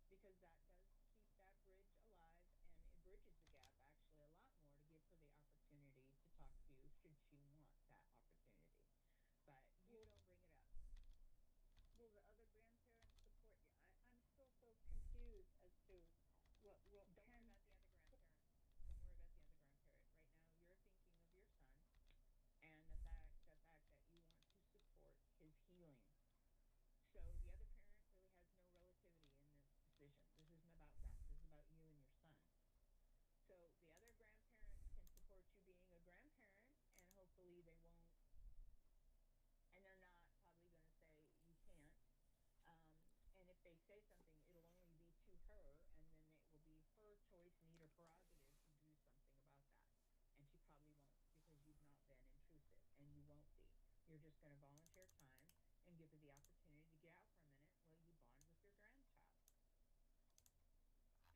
Because that does keep that bridge alive and it bridges the gap actually a lot more to give her the opportunity to talk to you should she want that opportunity. But you will don't bring it up. will the other grandparents support you? I'm still so confused as to what Don't worry can. about the other grandparent. Don't worry about the other grandparent. Right now you're thinking of your son and the fact that you want to support his healing. So the other parent really has no relativity in this decision. This isn't about them. This is about you and your son. So the other grandparents can support you being a grandparent, and hopefully they won't, and they're not probably going to say you can't. Um, and if they say something, it'll only be to her, and then it will be her choice, need, or prerogative to do something about that. And she probably won't because you've not been intrusive, and you won't be. You're just going to volunteer time and give her the opportunity to get out for a minute while you bond with your grandchild.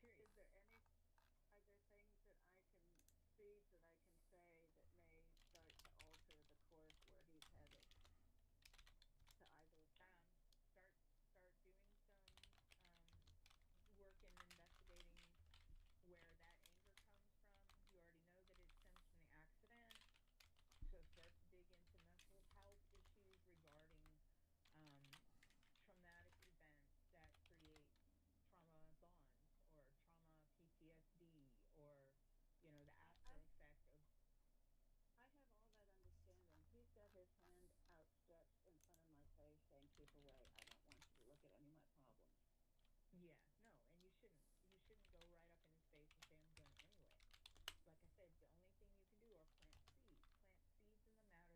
Period. Is there any Are there things that I can seeds that I can say that may start to alter the course where he's headed to either of them? Um, start start doing some work in investigating where that anger comes from. You already know that it stems from the accident, so start to dig into mental health issues regarding um, traumatic events that create trauma bonds or trauma PTSD or the after I effect of. I have all that understanding. He's got his hand outstretched in front of my face, saying, "Keep away. I don't want you to look at any of my problems." Yeah, no, and you shouldn't go right up in his face and say I'm going anyway. Like I said, the only thing you can do are plant seeds.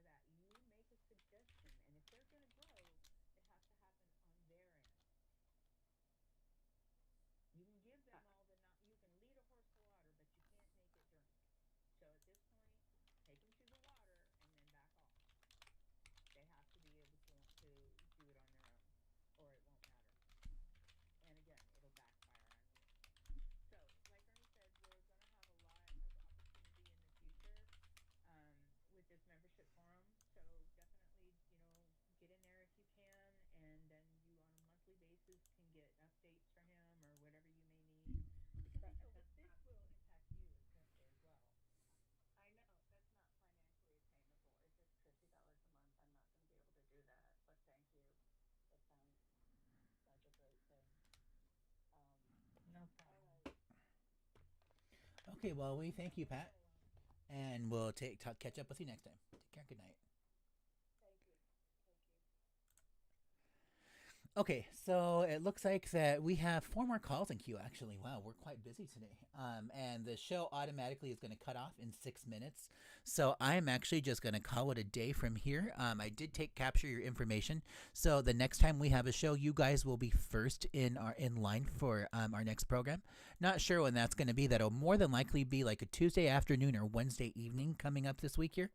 Plant seeds in the matter that you make a suggestion, and if they're going to grow, it has to happen on their end. You can give them I, all the not. You can lead a horse to water, but you can't make it drink. So at this point, take them to the water and then back off. They have to be able to do it on their own, or it won't matter. And again, it'll backfire on you. So, like Ernie said, we're going to have a lot of opportunity in the future with this membership forum. So definitely, get in there if you can, and then you on a monthly basis can get updates for him or whatever you may need. Because that's this not. will impact you especially as well. I know that's not financially attainable. If it's $50 a month, I'm not going to be able to do that. But thank you. That sounds like a great thing. Um, No all problem. right. Okay, well, we thank you, Pat, Okay. and we'll catch up with you next time. Take care. Good night. Thank you. Thank you. Okay, so it looks like that we have 4 more calls in queue. Actually, wow, we're quite busy today. And the show automatically is going to cut off in 6 minutes. So I'm actually just going to call it a day from here. I did capture your information. So the next time we have a show, you guys will be first in line for our next program. Not sure when that's going to be. That'll more than likely be like a Tuesday afternoon or Wednesday evening coming up this week here.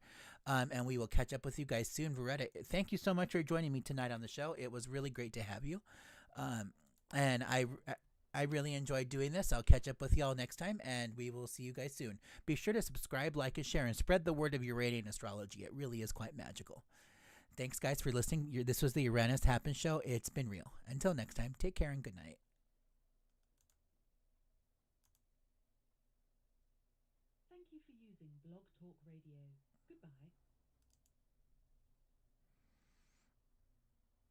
And we will catch up with you guys soon. Veretta, thank you so much for joining me tonight on the show. It was really great to have you. And I really enjoyed doing this. I'll catch up with y'all next time, and we will see you guys soon. Be sure to subscribe, like, and share, and spread the word of Uranian Astrology. It really is quite magical. Thanks, guys, for listening. This was the Uranus Happen Show. It's been real. Until next time, take care and good night. Thank you for using Blog Talk Radio.